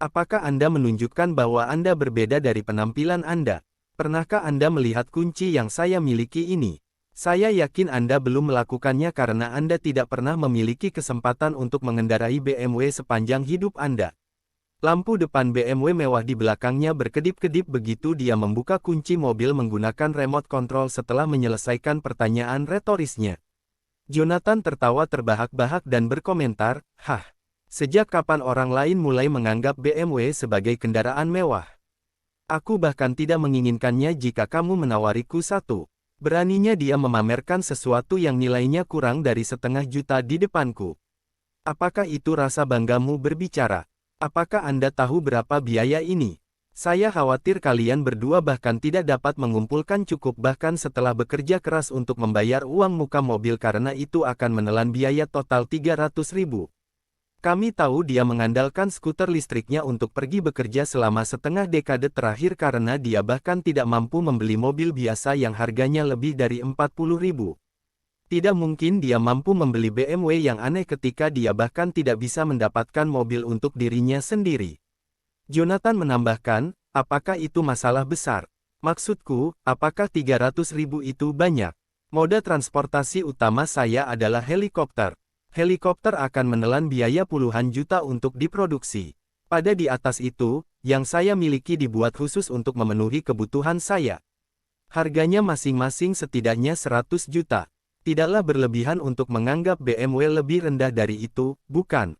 Apakah Anda menunjukkan bahwa Anda berbeda dari penampilan Anda? Pernahkah Anda melihat kunci yang saya miliki ini? Saya yakin Anda belum melakukannya karena Anda tidak pernah memiliki kesempatan untuk mengendarai BMW sepanjang hidup Anda. Lampu depan BMW mewah di belakangnya berkedip-kedip begitu dia membuka kunci mobil menggunakan remote control setelah menyelesaikan pertanyaan retorisnya. Jonathan tertawa terbahak-bahak dan berkomentar, "Hah, sejak kapan orang lain mulai menganggap BMW sebagai kendaraan mewah? Aku bahkan tidak menginginkannya jika kamu menawariku satu." Beraninya dia memamerkan sesuatu yang nilainya kurang dari $500.000 di depanku. Apakah itu rasa banggamu berbicara? Apakah Anda tahu berapa biaya ini? Saya khawatir kalian berdua bahkan tidak dapat mengumpulkan cukup bahkan setelah bekerja keras untuk membayar uang muka mobil karena itu akan menelan biaya total $300.000. Kami tahu dia mengandalkan skuter listriknya untuk pergi bekerja selama setengah dekade terakhir karena dia bahkan tidak mampu membeli mobil biasa yang harganya lebih dari $40.000. Tidak mungkin dia mampu membeli BMW yang aneh ketika dia bahkan tidak bisa mendapatkan mobil untuk dirinya sendiri. Jonathan menambahkan, apakah itu masalah besar? Maksudku, apakah $300.000 itu banyak? Moda transportasi utama saya adalah helikopter. Helikopter akan menelan biaya puluhan juta untuk diproduksi. Pada di atas itu, yang saya miliki dibuat khusus untuk memenuhi kebutuhan saya. Harganya masing-masing setidaknya 100 juta. Tidaklah berlebihan untuk menganggap BMW lebih rendah dari itu, bukan?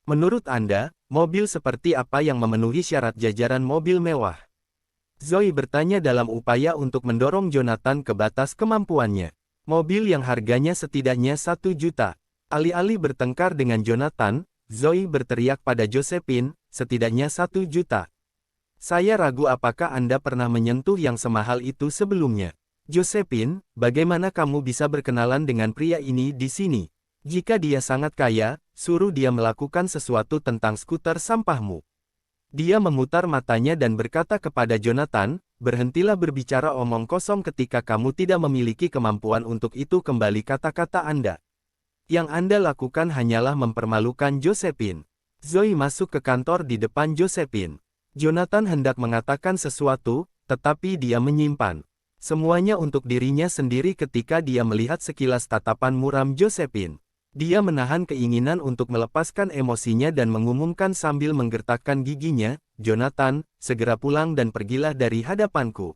Menurut Anda, mobil seperti apa yang memenuhi syarat jajaran mobil mewah? Zoe bertanya dalam upaya untuk mendorong Jonathan ke batas kemampuannya. Mobil yang harganya setidaknya 1 juta. Alih-alih bertengkar dengan Jonathan, Zoe berteriak pada Josephine, setidaknya 1 juta. Saya ragu apakah Anda pernah menyentuh yang semahal itu sebelumnya. Josephine, bagaimana kamu bisa berkenalan dengan pria ini di sini? Jika dia sangat kaya, suruh dia melakukan sesuatu tentang skuter sampahmu. Dia memutar matanya dan berkata kepada Jonathan, berhentilah berbicara omong kosong ketika kamu tidak memiliki kemampuan untuk itu kembali kata-kata Anda. Yang Anda lakukan hanyalah mempermalukan Josephine. Zoe masuk ke kantor di depan Josephine. Jonathan hendak mengatakan sesuatu, tetapi dia menyimpan semuanya untuk dirinya sendiri ketika dia melihat sekilas tatapan muram Josephine. Dia menahan keinginan untuk melepaskan emosinya dan mengumumkan sambil menggertakkan giginya, Jonathan, segera pulang dan pergilah dari hadapanku.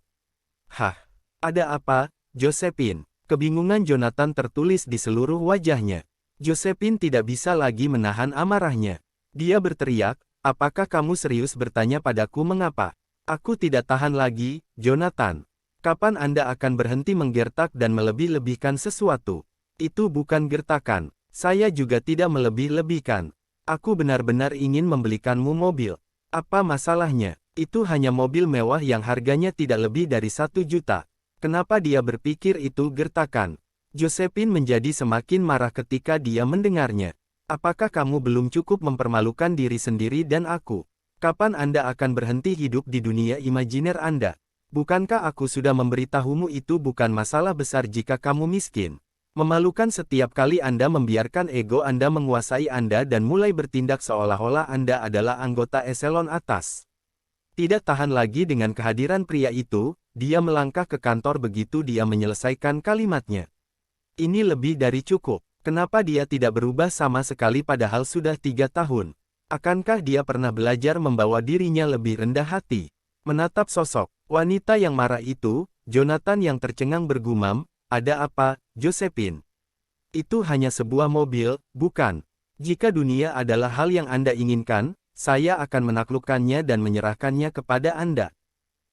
Hah? Ada apa, Josephine? Kebingungan Jonathan tertulis di seluruh wajahnya. Josephine tidak bisa lagi menahan amarahnya. Dia berteriak, apakah kamu serius bertanya padaku mengapa? Aku tidak tahan lagi, Jonathan. Kapan Anda akan berhenti menggertak dan melebih-lebihkan sesuatu? Itu bukan gertakan. Saya juga tidak melebih-lebihkan. Aku benar-benar ingin membelikanmu mobil. Apa masalahnya? Itu hanya mobil mewah yang harganya tidak lebih dari 1 juta. Kenapa dia berpikir itu gertakan? Josephine menjadi semakin marah ketika dia mendengarnya. Apakah kamu belum cukup mempermalukan diri sendiri dan aku? Kapan Anda akan berhenti hidup di dunia imajiner Anda? Bukankah aku sudah memberitahumu itu bukan masalah besar jika kamu miskin? Memalukan setiap kali Anda membiarkan ego Anda menguasai Anda dan mulai bertindak seolah-olah Anda adalah anggota eselon atas. Tidak tahan lagi dengan kehadiran pria itu, dia melangkah ke kantor begitu dia menyelesaikan kalimatnya. Ini lebih dari cukup. Kenapa dia tidak berubah sama sekali padahal sudah 3 tahun? Akankah dia pernah belajar membawa dirinya lebih rendah hati? Menatap sosok wanita yang marah itu, Jonathan yang tercengang bergumam, ada apa, Josephine? Itu hanya sebuah mobil, bukan? Jika dunia adalah hal yang Anda inginkan, saya akan menaklukkannya dan menyerahkannya kepada Anda.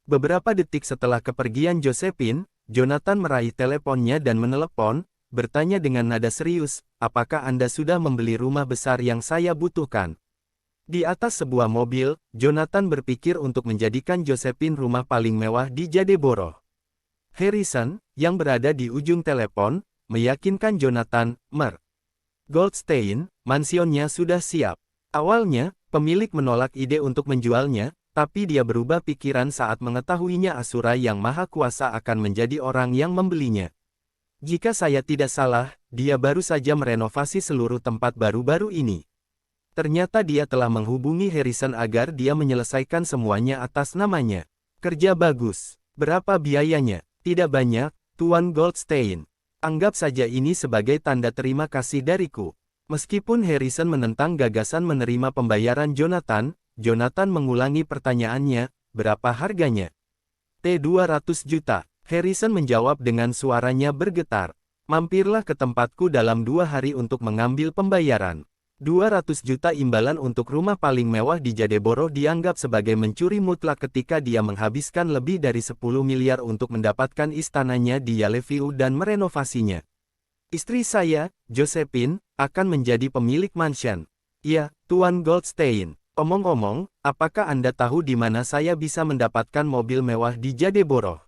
Beberapa detik setelah kepergian Josephine, Jonathan meraih teleponnya dan menelepon, bertanya dengan nada serius, apakah Anda sudah membeli rumah besar yang saya butuhkan? Di atas sebuah mobil, Jonathan berpikir untuk menjadikan Josephine rumah paling mewah di Jadeboro. Harrison, yang berada di ujung telepon, meyakinkan Jonathan, Goldstein, mansionnya sudah siap. Awalnya, pemilik menolak ide untuk menjualnya, tapi dia berubah pikiran saat mengetahuinya Asura yang Maha Kuasa akan menjadi orang yang membelinya. Jika saya tidak salah, dia baru saja merenovasi seluruh tempat baru-baru ini. Ternyata dia telah menghubungi Harrison agar dia menyelesaikan semuanya atas namanya. Kerja bagus. Berapa biayanya? Tidak banyak, Tuan Goldstein. Anggap saja ini sebagai tanda terima kasih dariku. Meskipun Harrison menentang gagasan menerima pembayaran Jonathan, Jonathan mengulangi pertanyaannya, berapa harganya? T200 juta. Harrison menjawab dengan suaranya bergetar. Mampirlah ke tempatku dalam 2 hari untuk mengambil pembayaran. 200 juta imbalan untuk rumah paling mewah di Jadeboro dianggap sebagai mencuri mutlak ketika dia menghabiskan lebih dari 10 miliar untuk mendapatkan istananya di Yellowview dan merenovasinya. Istri saya, Josephine, akan menjadi pemilik mansion. Ya, Tuan Goldstein. Omong-omong, apakah Anda tahu di mana saya bisa mendapatkan mobil mewah di Jadeboro?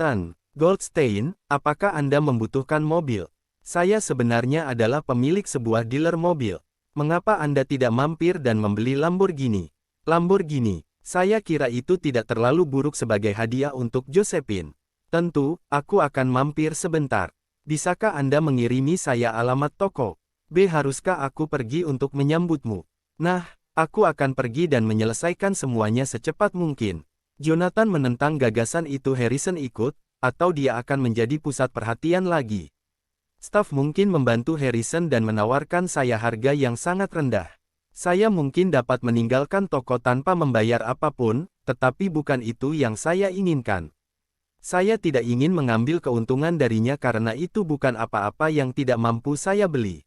Tan Goldstein, apakah Anda membutuhkan mobil? Saya sebenarnya adalah pemilik sebuah dealer mobil. Mengapa Anda tidak mampir dan membeli Lamborghini? Lamborghini, saya kira itu tidak terlalu buruk sebagai hadiah untuk Josephine. Tentu, aku akan mampir sebentar. Bisakah Anda mengirimi saya alamat toko? B. Haruskah aku pergi untuk menyambutmu? Nah, aku akan pergi dan menyelesaikan semuanya secepat mungkin. Jonathan menentang gagasan itu. Harrison ikut, atau dia akan menjadi pusat perhatian lagi. Staf mungkin membantu Harrison dan menawarkan saya harga yang sangat rendah. Saya mungkin dapat meninggalkan toko tanpa membayar apapun, tetapi bukan itu yang saya inginkan. Saya tidak ingin mengambil keuntungan darinya karena itu bukan apa-apa yang tidak mampu saya beli.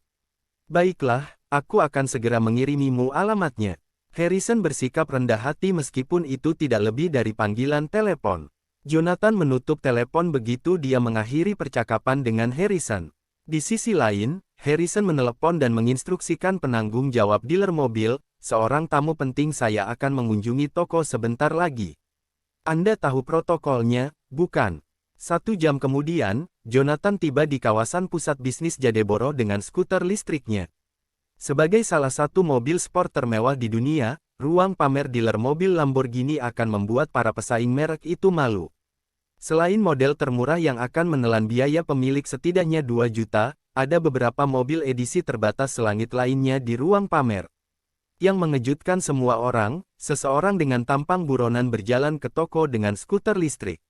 Baiklah, aku akan segera mengirimimu alamatnya. Harrison bersikap rendah hati meskipun itu tidak lebih dari panggilan telepon. Jonathan menutup telepon begitu dia mengakhiri percakapan dengan Harrison. Di sisi lain, Harrison menelepon dan menginstruksikan penanggung jawab dealer mobil, seorang tamu penting saya akan mengunjungi toko sebentar lagi. Anda tahu protokolnya, bukan? 1 jam kemudian, Jonathan tiba di kawasan pusat bisnis Jadeboro dengan skuter listriknya. Sebagai salah satu mobil sport termewah di dunia, ruang pamer dealer mobil Lamborghini akan membuat para pesaing merek itu malu. Selain model termurah yang akan menelan biaya pemilik setidaknya 2 juta, ada beberapa mobil edisi terbatas selangit lainnya di ruang pamer. Yang mengejutkan semua orang, seseorang dengan tampang buronan berjalan ke toko dengan skuter listrik.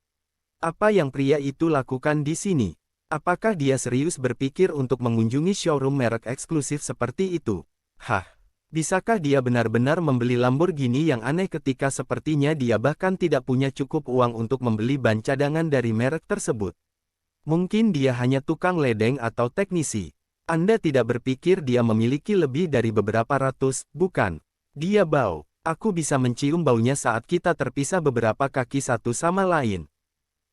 Apa yang pria itu lakukan di sini? Apakah dia serius berpikir untuk mengunjungi showroom merek eksklusif seperti itu? Hah? Bisakah dia benar-benar membeli Lamborghini yang aneh ketika sepertinya dia bahkan tidak punya cukup uang untuk membeli ban cadangan dari merek tersebut? Mungkin dia hanya tukang ledeng atau teknisi. Anda tidak berpikir dia memiliki lebih dari beberapa ratus, bukan? Dia bau. Aku bisa mencium baunya saat kita terpisah beberapa kaki satu sama lain.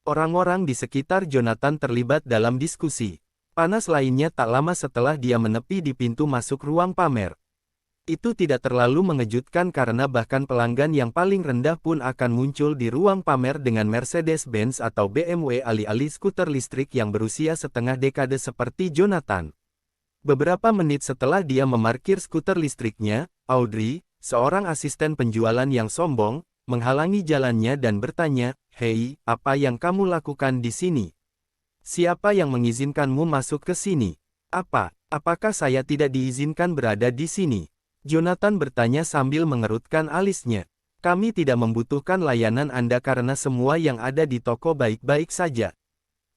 Orang-orang di sekitar Jonathan terlibat dalam diskusi. Panas lainnya tak lama setelah dia menepi di pintu masuk ruang pamer. Itu tidak terlalu mengejutkan karena bahkan pelanggan yang paling rendah pun akan muncul di ruang pamer dengan Mercedes-Benz atau BMW alih-alih skuter listrik yang berusia setengah dekade seperti Jonathan. Beberapa menit setelah dia memarkir skuter listriknya, Audrey, seorang asisten penjualan yang sombong, menghalangi jalannya dan bertanya, "Hei, apa yang kamu lakukan di sini? Siapa yang mengizinkanmu masuk ke sini? Apakah saya tidak diizinkan berada di sini?" Jonathan bertanya sambil mengerutkan alisnya. "Kami tidak membutuhkan layanan Anda karena semua yang ada di toko baik-baik saja."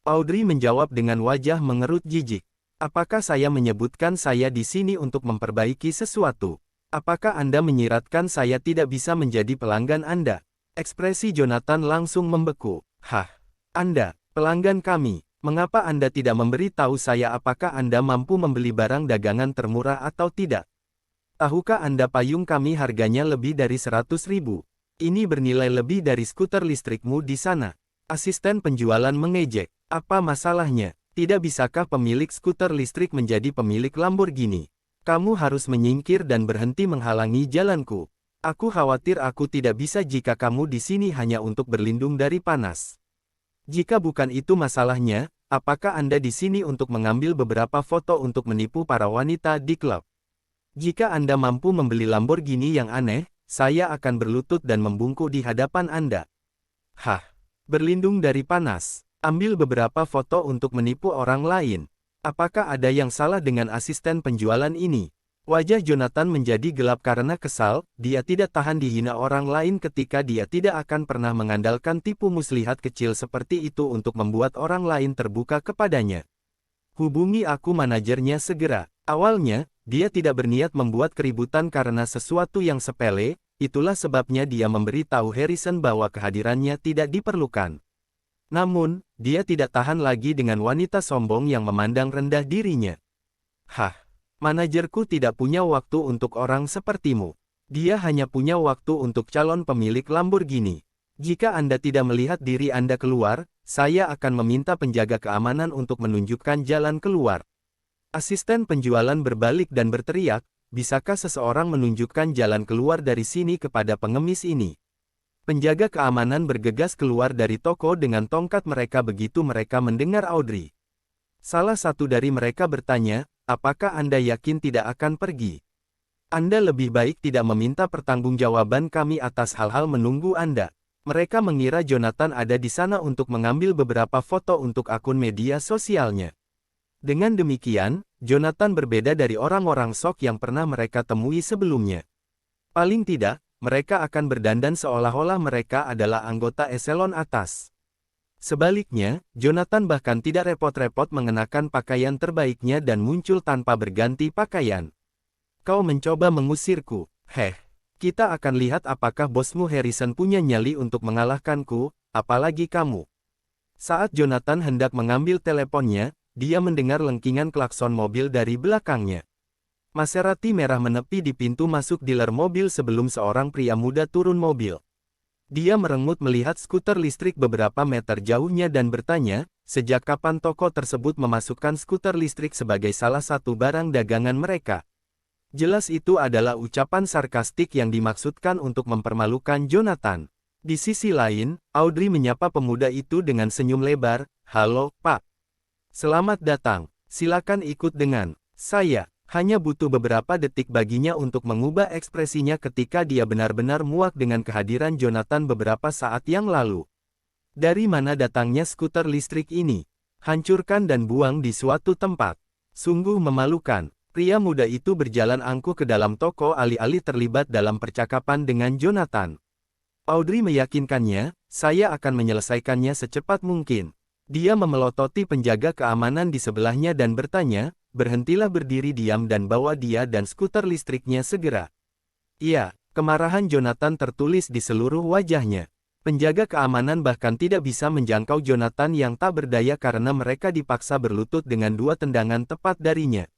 Audrey menjawab dengan wajah mengerut jijik. "Apakah saya menyebutkan saya di sini untuk memperbaiki sesuatu? Apakah Anda menyiratkan saya tidak bisa menjadi pelanggan Anda?" Ekspresi Jonathan langsung membeku. "Hah? Anda, pelanggan kami. Mengapa Anda tidak memberi tahu saya apakah Anda mampu membeli barang dagangan termurah atau tidak? Tahukah Anda payung kami harganya lebih dari 100.000? Ini bernilai lebih dari skuter listrikmu di sana." Asisten penjualan mengejek. "Apa masalahnya? Tidak bisakah pemilik skuter listrik menjadi pemilik Lamborghini? Kamu harus menyingkir dan berhenti menghalangi jalanku. Aku khawatir aku tidak bisa jika kamu di sini hanya untuk berlindung dari panas. Jika bukan itu masalahnya, apakah Anda di sini untuk mengambil beberapa foto untuk menipu para wanita di klub? Jika Anda mampu membeli Lamborghini yang aneh, saya akan berlutut dan membungkuk di hadapan Anda." "Hah? Berlindung dari panas? Ambil beberapa foto untuk menipu orang lain? Apakah ada yang salah dengan asisten penjualan ini?" Wajah Jonathan menjadi gelap karena kesal, dia tidak tahan dihina orang lain ketika dia tidak akan pernah mengandalkan tipu muslihat kecil seperti itu untuk membuat orang lain terbuka kepadanya. Hubungi aku, manajernya segera. Awalnya, dia tidak berniat membuat keributan karena sesuatu yang sepele, itulah sebabnya dia memberitahu Harrison bahwa kehadirannya tidak diperlukan. Namun, dia tidak tahan lagi dengan wanita sombong yang memandang rendah dirinya. Hah, manajerku tidak punya waktu untuk orang sepertimu. Dia hanya punya waktu untuk calon pemilik Lamborghini. Jika Anda tidak melihat diri Anda keluar, saya akan meminta penjaga keamanan untuk menunjukkan jalan keluar. Asisten penjualan berbalik dan berteriak, bisakah seseorang menunjukkan jalan keluar dari sini kepada pengemis ini? Penjaga keamanan bergegas keluar dari toko dengan tongkat mereka begitu mereka mendengar Audrey. Salah satu dari mereka bertanya, apakah Anda yakin tidak akan pergi? Anda lebih baik tidak meminta pertanggungjawaban kami atas hal-hal menunggu Anda. Mereka mengira Jonathan ada di sana untuk mengambil beberapa foto untuk akun media sosialnya. Dengan demikian, Jonathan berbeda dari orang-orang sok yang pernah mereka temui sebelumnya. Paling tidak, mereka akan berdandan seolah-olah mereka adalah anggota eselon atas. Sebaliknya, Jonathan bahkan tidak repot-repot mengenakan pakaian terbaiknya dan muncul tanpa berganti pakaian. Kau mencoba mengusirku, kita akan lihat apakah bosmu Harrison punya nyali untuk mengalahkanku, apalagi kamu. Saat Jonathan hendak mengambil teleponnya, dia mendengar lengkingan klakson mobil dari belakangnya. Maserati merah menepi di pintu masuk dealer mobil sebelum seorang pria muda turun mobil. Dia merengut melihat skuter listrik beberapa meter jauhnya dan bertanya, sejak kapan toko tersebut memasukkan skuter listrik sebagai salah satu barang dagangan mereka. Jelas itu adalah ucapan sarkastik yang dimaksudkan untuk mempermalukan Jonathan. Di sisi lain, Audrey menyapa pemuda itu dengan senyum lebar, "Halo, Pak. Selamat datang, silakan ikut dengan saya." Hanya butuh beberapa detik baginya untuk mengubah ekspresinya ketika dia benar-benar muak dengan kehadiran Jonathan beberapa saat yang lalu. Dari mana datangnya skuter listrik ini? Hancurkan dan buang di suatu tempat. Sungguh memalukan. Pria muda itu berjalan angkuh ke dalam toko alih-alih terlibat dalam percakapan dengan Jonathan. Audrey meyakinkannya, saya akan menyelesaikannya secepat mungkin. Dia memelototi penjaga keamanan di sebelahnya dan bertanya, berhentilah berdiri diam dan bawa dia dan skuter listriknya segera. Iya, kemarahan Jonathan tertulis di seluruh wajahnya. Penjaga keamanan bahkan tidak bisa menjangkau Jonathan yang tak berdaya karena mereka dipaksa berlutut dengan dua tendangan tepat darinya.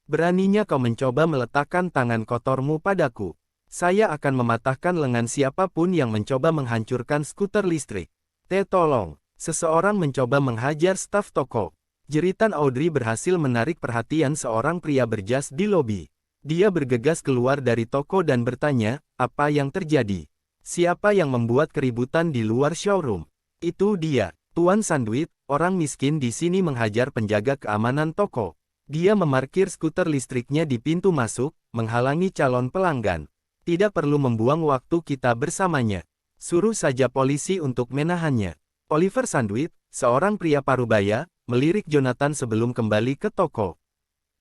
Beraninya kau mencoba meletakkan tangan kotormu padaku. Saya akan mematahkan lengan siapapun yang mencoba menghancurkan skuter listrik. Tolong. Seseorang mencoba menghajar staf toko. Jeritan Audrey berhasil menarik perhatian seorang pria berjas di lobi. Dia bergegas keluar dari toko dan bertanya, apa yang terjadi? Siapa yang membuat keributan di luar showroom? Itu dia, Tuan Sandwich, orang miskin di sini menghajar penjaga keamanan toko. Dia memarkir skuter listriknya di pintu masuk, menghalangi calon pelanggan. Tidak perlu membuang waktu kita bersamanya. Suruh saja polisi untuk menahannya. Oliver Sandwich, seorang pria parubaya, melirik Jonathan sebelum kembali ke toko.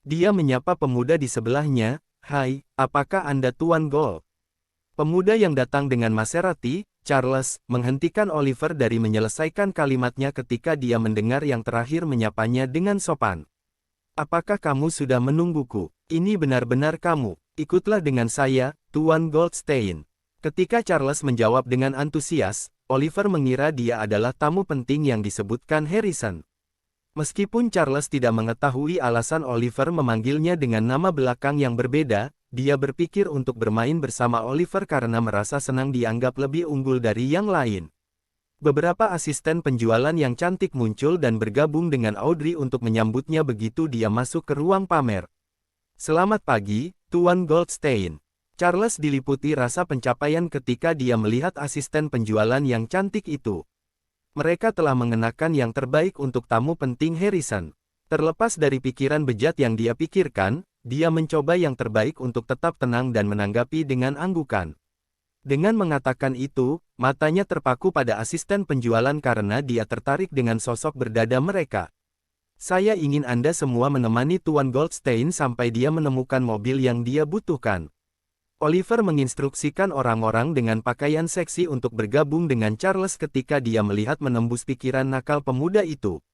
Dia menyapa pemuda di sebelahnya, "Hai, apakah Anda Tuan Gold?" Pemuda yang datang dengan Maserati, Charles, menghentikan Oliver dari menyelesaikan kalimatnya ketika dia mendengar yang terakhir menyapanya dengan sopan. "Apakah kamu sudah menungguku? Ini benar-benar kamu. Ikutlah dengan saya, Tuan Goldstein." Ketika Charles menjawab dengan antusias, Oliver mengira dia adalah tamu penting yang disebutkan Harrison. Meskipun Charles tidak mengetahui alasan Oliver memanggilnya dengan nama belakang yang berbeda, dia berpikir untuk bermain bersama Oliver karena merasa senang dianggap lebih unggul dari yang lain. Beberapa asisten penjualan yang cantik muncul dan bergabung dengan Audrey untuk menyambutnya begitu dia masuk ke ruang pamer. "Selamat pagi, Tuan Goldstein." Charles diliputi rasa pencapaian ketika dia melihat asisten penjualan yang cantik itu. Mereka telah mengenakan yang terbaik untuk tamu penting Harrison. Terlepas dari pikiran bejat yang dia pikirkan, dia mencoba yang terbaik untuk tetap tenang dan menanggapi dengan anggukan. Dengan mengatakan itu, matanya terpaku pada asisten penjualan karena dia tertarik dengan sosok berdada mereka. Saya ingin Anda semua menemani Tuan Goldstein sampai dia menemukan mobil yang dia butuhkan. Oliver menginstruksikan orang-orang dengan pakaian seksi untuk bergabung dengan Charles ketika dia melihat menembus pikiran nakal pemuda itu.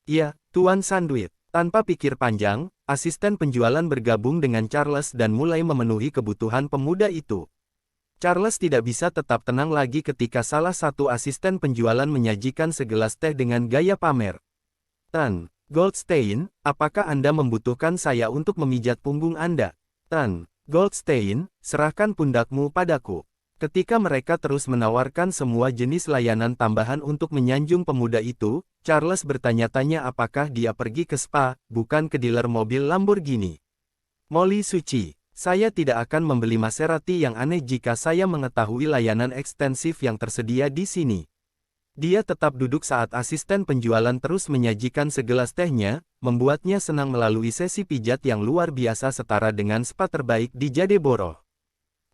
Ya, Tuan Sandwich. Tanpa pikir panjang, asisten penjualan bergabung dengan Charles dan mulai memenuhi kebutuhan pemuda itu. Charles tidak bisa tetap tenang lagi ketika salah satu asisten penjualan menyajikan segelas teh dengan gaya pamer. Tan Goldstein, apakah Anda membutuhkan saya untuk memijat punggung Anda? Tan Goldstein, serahkan pundakmu padaku. Ketika mereka terus menawarkan semua jenis layanan tambahan untuk menyanjung pemuda itu, Charles bertanya-tanya apakah dia pergi ke spa, bukan ke dealer mobil Lamborghini. Molly Suci, saya tidak akan membeli Maserati yang aneh jika saya mengetahui layanan ekstensif yang tersedia di sini. Dia tetap duduk saat asisten penjualan terus menyajikan segelas tehnya, membuatnya senang melalui sesi pijat yang luar biasa setara dengan spa terbaik di Jadeboro.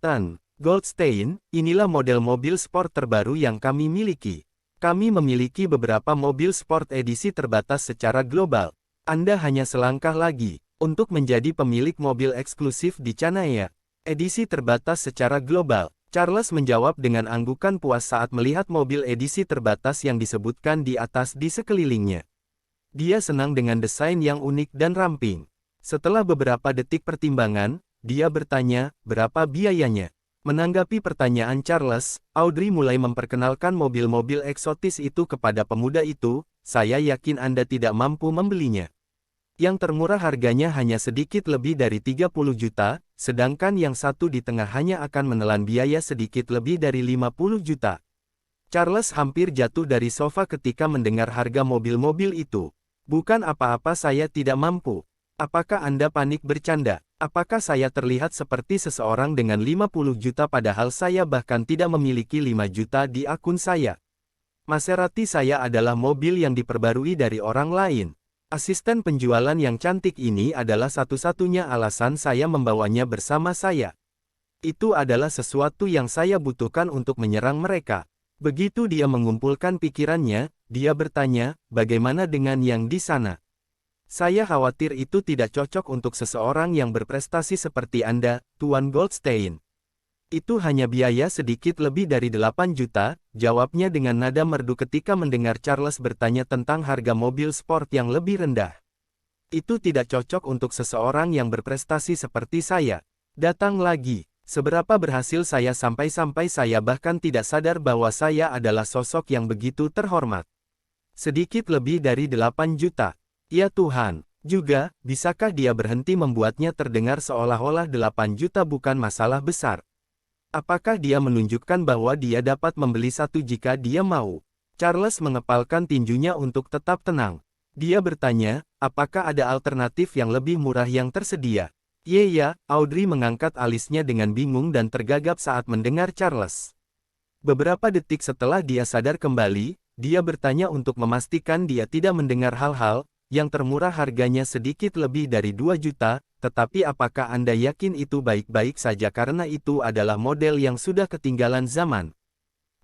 Tan Goldstein, inilah model mobil sport terbaru yang kami miliki. Kami memiliki beberapa mobil sport edisi terbatas secara global. Anda hanya selangkah lagi untuk menjadi pemilik mobil eksklusif di Canaya. Edisi terbatas secara global. Charles menjawab dengan anggukan puas saat melihat mobil edisi terbatas yang disebutkan di atas di sekelilingnya. Dia senang dengan desain yang unik dan ramping. Setelah beberapa detik pertimbangan, dia bertanya, berapa biayanya? Menanggapi pertanyaan Charles, Audrey mulai memperkenalkan mobil-mobil eksotis itu kepada pemuda itu, saya yakin Anda tidak mampu membelinya. Yang termurah harganya hanya sedikit lebih dari 30 juta, sedangkan yang satu di tengah hanya akan menelan biaya sedikit lebih dari 50 juta. Charles hampir jatuh dari sofa ketika mendengar harga mobil-mobil itu. Bukan apa-apa, saya tidak mampu. Apakah Anda panik bercanda? Apakah saya terlihat seperti seseorang dengan 50 juta padahal saya bahkan tidak memiliki 5 juta di akun saya? Maserati saya adalah mobil yang diperbarui dari orang lain. Asisten penjualan yang cantik ini adalah satu-satunya alasan saya membawanya bersama saya. Itu adalah sesuatu yang saya butuhkan untuk menyerang mereka. Begitu dia mengumpulkan pikirannya, dia bertanya, bagaimana dengan yang di sana? Saya khawatir itu tidak cocok untuk seseorang yang berprestasi seperti Anda, Tuan Goldstein. Itu hanya biaya sedikit lebih dari 8 juta, jawabnya dengan nada merdu ketika mendengar Charles bertanya tentang harga mobil sport yang lebih rendah. Itu tidak cocok untuk seseorang yang berprestasi seperti saya. Datang lagi, seberapa berhasil saya sampai-sampai saya bahkan tidak sadar bahwa saya adalah sosok yang begitu terhormat. Sedikit lebih dari 8 juta. Ya Tuhan, juga, bisakah dia berhenti membuatnya terdengar seolah-olah 8 juta bukan masalah besar? Apakah dia menunjukkan bahwa dia dapat membeli satu jika dia mau? Charles mengepalkan tinjunya untuk tetap tenang. Dia bertanya, apakah ada alternatif yang lebih murah yang tersedia? Ya, Audrey mengangkat alisnya dengan bingung dan tergagap saat mendengar Charles. Beberapa detik setelah dia sadar kembali, dia bertanya untuk memastikan dia tidak mendengar hal-hal, yang termurah harganya sedikit lebih dari 2 juta, tetapi apakah Anda yakin itu baik-baik saja karena itu adalah model yang sudah ketinggalan zaman?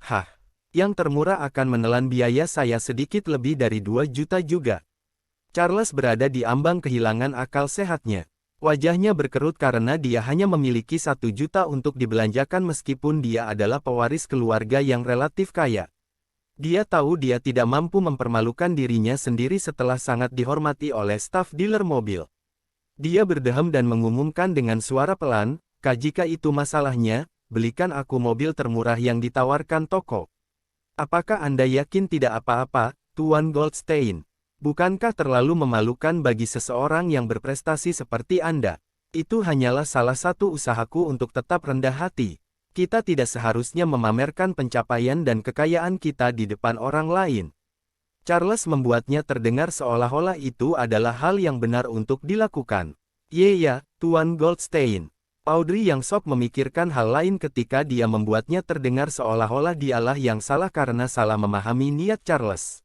Hah, yang termurah akan menelan biaya saya sedikit lebih dari 2 juta juga. Charles berada di ambang kehilangan akal sehatnya. Wajahnya berkerut karena dia hanya memiliki 1 juta untuk dibelanjakan meskipun dia adalah pewaris keluarga yang relatif kaya. Dia tahu dia tidak mampu mempermalukan dirinya sendiri setelah sangat dihormati oleh staf dealer mobil. Dia berdeham dan mengumumkan dengan suara pelan, jika itu masalahnya, belikan aku mobil termurah yang ditawarkan toko. Apakah Anda yakin tidak apa-apa, Tuan Goldstein? Bukankah terlalu memalukan bagi seseorang yang berprestasi seperti Anda? Itu hanyalah salah satu usahaku untuk tetap rendah hati. Kita tidak seharusnya memamerkan pencapaian dan kekayaan kita di depan orang lain. Charles membuatnya terdengar seolah-olah itu adalah hal yang benar untuk dilakukan. Ya, Tuan Goldstein. Audrey yang shock memikirkan hal lain ketika dia membuatnya terdengar seolah-olah dialah yang salah karena salah memahami niat Charles.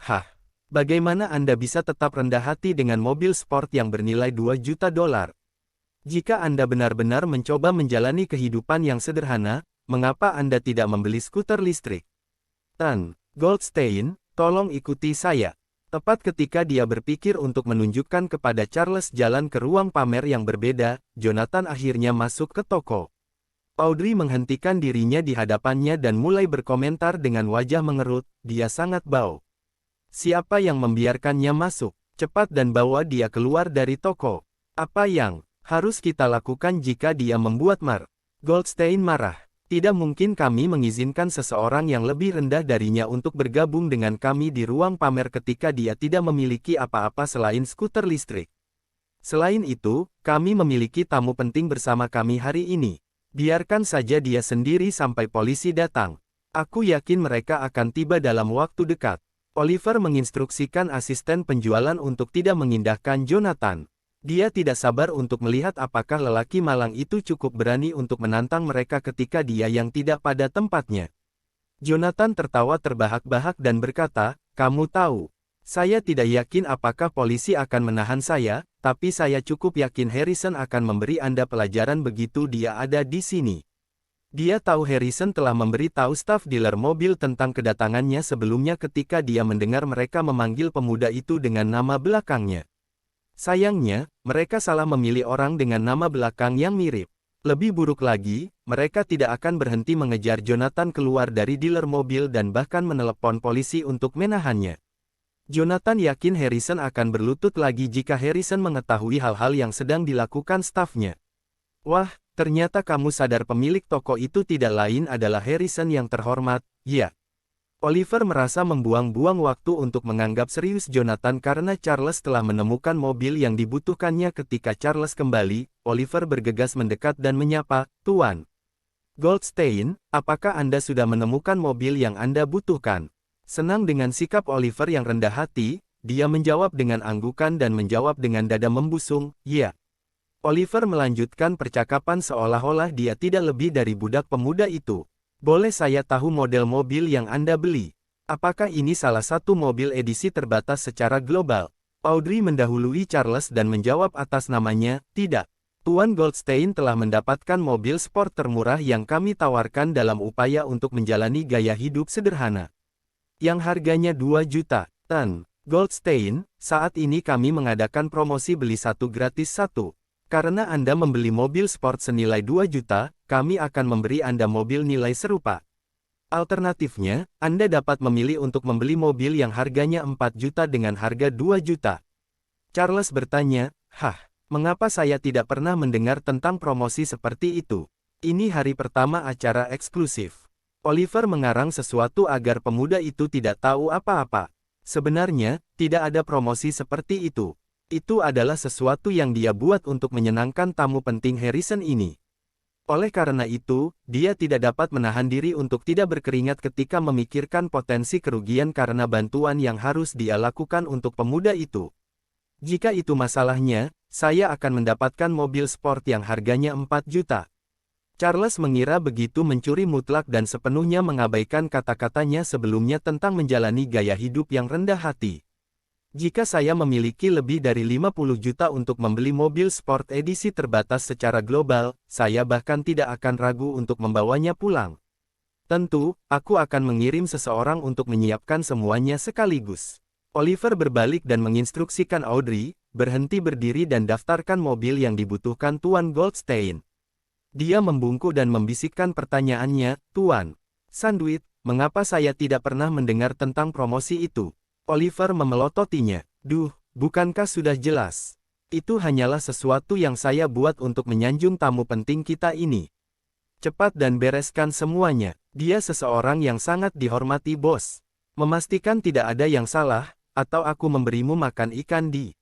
Hah, bagaimana Anda bisa tetap rendah hati dengan mobil sport yang bernilai 2 juta dolar? Jika Anda benar-benar mencoba menjalani kehidupan yang sederhana, mengapa Anda tidak membeli skuter listrik? Tan Goldstein, tolong ikuti saya. Tepat ketika dia berpikir untuk menunjukkan kepada Charles jalan ke ruang pamer yang berbeda, Jonathan akhirnya masuk ke toko. Audrey menghentikan dirinya di hadapannya dan mulai berkomentar dengan wajah mengerut, dia sangat bau. Siapa yang membiarkannya masuk? Cepat dan bawa dia keluar dari toko. Apa yang harus kita lakukan jika dia membuat Goldstein marah. Tidak mungkin kami mengizinkan seseorang yang lebih rendah darinya untuk bergabung dengan kami di ruang pamer ketika dia tidak memiliki apa-apa selain skuter listrik. Selain itu, kami memiliki tamu penting bersama kami hari ini. Biarkan saja dia sendiri sampai polisi datang. Aku yakin mereka akan tiba dalam waktu dekat. Oliver menginstruksikan asisten penjualan untuk tidak mengindahkan Jonathan. Dia tidak sabar untuk melihat apakah lelaki malang itu cukup berani untuk menantang mereka ketika dia yang tidak pada tempatnya. Jonathan tertawa terbahak-bahak dan berkata, "Kamu tahu, saya tidak yakin apakah polisi akan menahan saya, tapi saya cukup yakin Harrison akan memberi Anda pelajaran begitu dia ada di sini." Dia tahu Harrison telah memberi tahu staf dealer mobil tentang kedatangannya sebelumnya ketika dia mendengar mereka memanggil pemuda itu dengan nama belakangnya. Sayangnya, mereka salah memilih orang dengan nama belakang yang mirip. Lebih buruk lagi, mereka tidak akan berhenti mengejar Jonathan keluar dari dealer mobil dan bahkan menelepon polisi untuk menahannya. Jonathan yakin Harrison akan berlutut lagi jika Harrison mengetahui hal-hal yang sedang dilakukan stafnya. Wah, ternyata kamu sadar pemilik toko itu tidak lain adalah Harrison yang terhormat, ya. Oliver merasa membuang-buang waktu untuk menganggap serius Jonathan karena Charles telah menemukan mobil yang dibutuhkannya. Ketika Charles kembali, Oliver bergegas mendekat dan menyapa, "Tuan Goldstein, apakah Anda sudah menemukan mobil yang Anda butuhkan?" Senang dengan sikap Oliver yang rendah hati, dia menjawab dengan anggukan dan menjawab dengan dada membusung, "Ya." Oliver melanjutkan percakapan seolah-olah dia tidak lebih dari budak pemuda itu. "Boleh saya tahu model mobil yang Anda beli? Apakah ini salah satu mobil edisi terbatas secara global?" Audrey mendahului Charles dan menjawab atas namanya, "Tidak. Tuan Goldstein telah mendapatkan mobil sport termurah yang kami tawarkan dalam upaya untuk menjalani gaya hidup sederhana. Yang harganya 2 juta. Tan Goldstein, saat ini kami mengadakan promosi beli satu gratis satu. Karena Anda membeli mobil sport senilai 2 juta, kami akan memberi Anda mobil nilai serupa. Alternatifnya, Anda dapat memilih untuk membeli mobil yang harganya 4 juta dengan harga 2 juta. Charles bertanya, mengapa saya tidak pernah mendengar tentang promosi seperti itu? Ini hari pertama acara eksklusif." Oliver mengarang sesuatu agar pemuda itu tidak tahu apa-apa. Sebenarnya, tidak ada promosi seperti itu. Itu adalah sesuatu yang dia buat untuk menyenangkan tamu penting Harrison ini. Oleh karena itu, dia tidak dapat menahan diri untuk tidak berkeringat ketika memikirkan potensi kerugian karena bantuan yang harus dia lakukan untuk pemuda itu. "Jika itu masalahnya, saya akan mendapatkan mobil sport yang harganya 4 juta. Charles mengira begitu mencuri mutlak dan sepenuhnya mengabaikan kata-katanya sebelumnya tentang menjalani gaya hidup yang rendah hati. "Jika saya memiliki lebih dari 50 juta untuk membeli mobil sport edisi terbatas secara global, saya bahkan tidak akan ragu untuk membawanya pulang. Tentu, aku akan mengirim seseorang untuk menyiapkan semuanya sekaligus." Oliver berbalik dan menginstruksikan Audrey, "Berhenti berdiri dan daftarkan mobil yang dibutuhkan Tuan Goldstein." Dia membungkuk dan membisikkan pertanyaannya, "Tuan Sandwich, mengapa saya tidak pernah mendengar tentang promosi itu?" Oliver memelototinya. Bukankah sudah jelas? Itu hanyalah sesuatu yang saya buat untuk menyanjung tamu penting kita ini. Cepat dan bereskan semuanya. Dia seseorang yang sangat dihormati, bos. Memastikan tidak ada yang salah, atau aku memberimu makan ikan di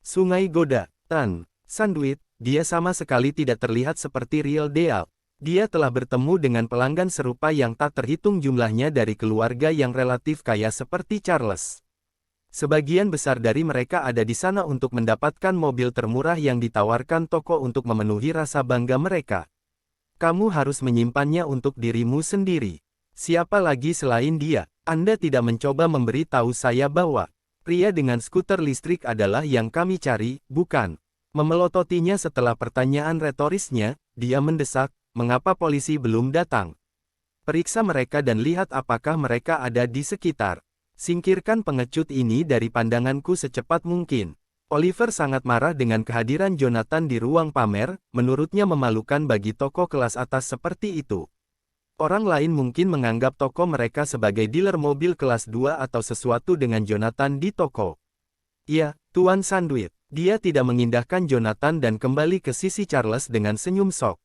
Sungai Goda. Tan Sandwich, dia sama sekali tidak terlihat seperti real deal. Dia telah bertemu dengan pelanggan serupa yang tak terhitung jumlahnya dari keluarga yang relatif kaya seperti Charles. Sebagian besar dari mereka ada di sana untuk mendapatkan mobil termurah yang ditawarkan toko untuk memenuhi rasa bangga mereka. Kamu harus menyimpannya untuk dirimu sendiri. Siapa lagi selain dia? Anda tidak mencoba memberi tahu saya bahwa pria dengan skuter listrik adalah yang kami cari, bukan? Memelototinya setelah pertanyaan retorisnya, dia mendesak, "Mengapa polisi belum datang? Periksa mereka dan lihat apakah mereka ada di sekitar." Singkirkan pengecut ini dari pandanganku secepat mungkin. Oliver sangat marah dengan kehadiran Jonathan di ruang pamer, menurutnya memalukan bagi toko kelas atas seperti itu. Orang lain mungkin menganggap toko mereka sebagai dealer mobil kelas 2 atau sesuatu dengan Jonathan di toko. Ya, Tuan Sandwich. Dia tidak mengindahkan Jonathan dan kembali ke sisi Charles dengan senyum sok.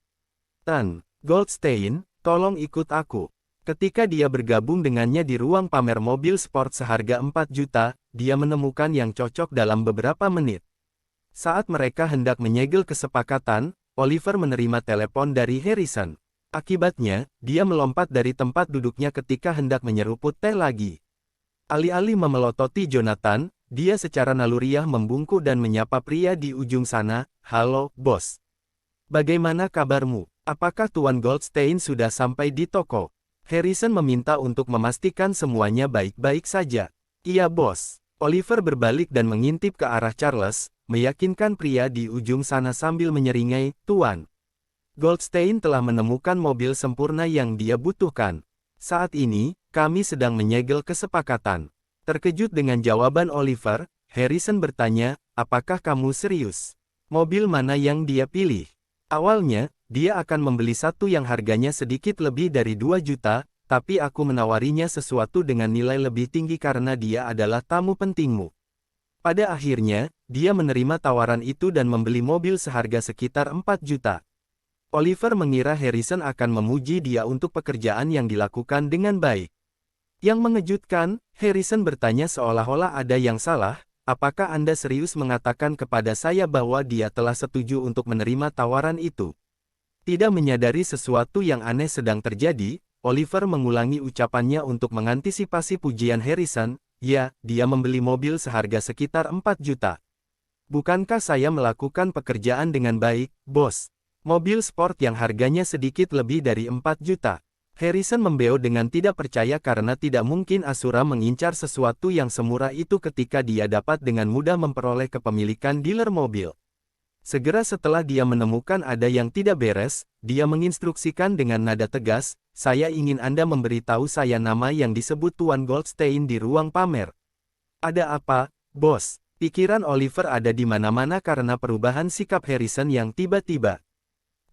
Tan Goldstein, tolong ikut aku. Ketika dia bergabung dengannya di ruang pamer mobil sport seharga 4 juta, dia menemukan yang cocok dalam beberapa menit. Saat mereka hendak menyegel kesepakatan, Oliver menerima telepon dari Harrison. Akibatnya, dia melompat dari tempat duduknya ketika hendak menyeruput teh lagi. Alih-alih memelototi Jonathan, dia secara naluriah membungkuk dan menyapa pria di ujung sana, "Halo, bos. Bagaimana kabarmu? Apakah Tuan Goldstein sudah sampai di toko?" Harrison meminta untuk memastikan semuanya baik-baik saja. "Iya, bos." Oliver berbalik dan mengintip ke arah Charles, meyakinkan pria di ujung sana sambil menyeringai, "Tuan Goldstein telah menemukan mobil sempurna yang dia butuhkan. Saat ini, kami sedang menyegel kesepakatan." Terkejut dengan jawaban Oliver, Harrison bertanya, "Apakah kamu serius? Mobil mana yang dia pilih?" Awalnya, dia akan membeli satu yang harganya sedikit lebih dari 2 juta, tapi aku menawarinya sesuatu dengan nilai lebih tinggi karena dia adalah tamu pentingmu. Pada akhirnya, dia menerima tawaran itu dan membeli mobil seharga sekitar 4 juta. Oliver mengira Harrison akan memuji dia untuk pekerjaan yang dilakukan dengan baik. Yang mengejutkan, Harrison bertanya seolah-olah ada yang salah, "Apakah Anda serius mengatakan kepada saya bahwa dia telah setuju untuk menerima tawaran itu?" Tidak menyadari sesuatu yang aneh sedang terjadi, Oliver mengulangi ucapannya untuk mengantisipasi pujian Harrison, "Ya, dia membeli mobil seharga sekitar 4 juta. Bukankah saya melakukan pekerjaan dengan baik, bos? Mobil sport yang harganya sedikit lebih dari 4 juta. Harrison membeo dengan tidak percaya karena tidak mungkin Asura mengincar sesuatu yang semurah itu ketika dia dapat dengan mudah memperoleh kepemilikan dealer mobil. Segera setelah dia menemukan ada yang tidak beres, dia menginstruksikan dengan nada tegas, "Saya ingin Anda memberitahu saya nama yang disebut Tuan Goldstein di ruang pamer." "Ada apa, bos?" Pikiran Oliver ada di mana-mana karena perubahan sikap Harrison yang tiba-tiba.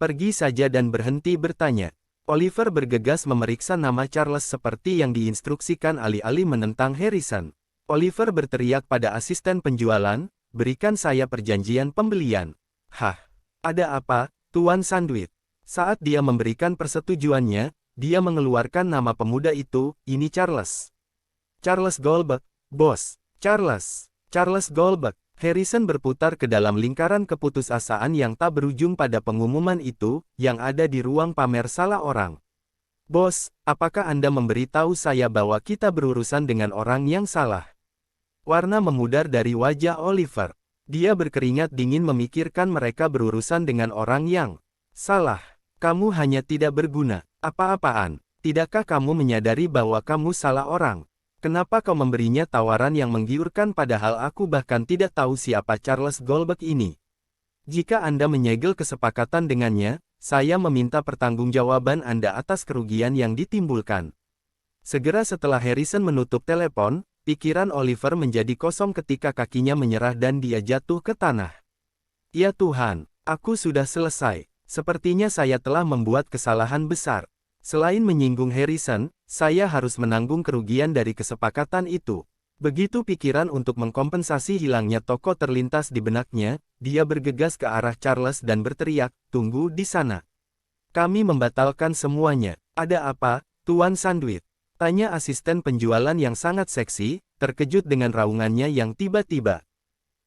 "Pergi saja dan berhenti bertanya." Oliver bergegas memeriksa nama Charles seperti yang diinstruksikan alih-alih menentang Harrison. Oliver berteriak pada asisten penjualan, "Berikan saya perjanjian pembelian." "Hah? Ada apa, Tuan Sandwich?" Saat dia memberikan persetujuannya, dia mengeluarkan nama pemuda itu, "Ini Charles. Charles Goldberg, bos. Charles Goldberg." Harrison berputar ke dalam lingkaran keputusasaan yang tak berujung pada pengumuman itu, yang ada di ruang pamer salah orang. "Bos, apakah Anda memberitahu saya bahwa kita berurusan dengan orang yang salah?" Warna memudar dari wajah Oliver. Dia berkeringat dingin memikirkan mereka berurusan dengan orang yang salah. "Kamu hanya tidak berguna. Apa-apaan? Tidakkah kamu menyadari bahwa kamu salah orang? Kenapa kau memberinya tawaran yang menggiurkan padahal aku bahkan tidak tahu siapa Charles Goldberg ini? Jika Anda menyegel kesepakatan dengannya, saya meminta pertanggungjawaban Anda atas kerugian yang ditimbulkan." Segera setelah Harrison menutup telepon, pikiran Oliver menjadi kosong ketika kakinya menyerah dan dia jatuh ke tanah. "Ya Tuhan, aku sudah selesai. Sepertinya saya telah membuat kesalahan besar. Selain menyinggung Harrison, saya harus menanggung kerugian dari kesepakatan itu." Begitu pikiran untuk mengkompensasi hilangnya toko terlintas di benaknya, dia bergegas ke arah Charles dan berteriak, "Tunggu di sana. Kami membatalkan semuanya." "Ada apa, Tuan Sandwich?" tanya asisten penjualan yang sangat seksi, terkejut dengan raungannya yang tiba-tiba.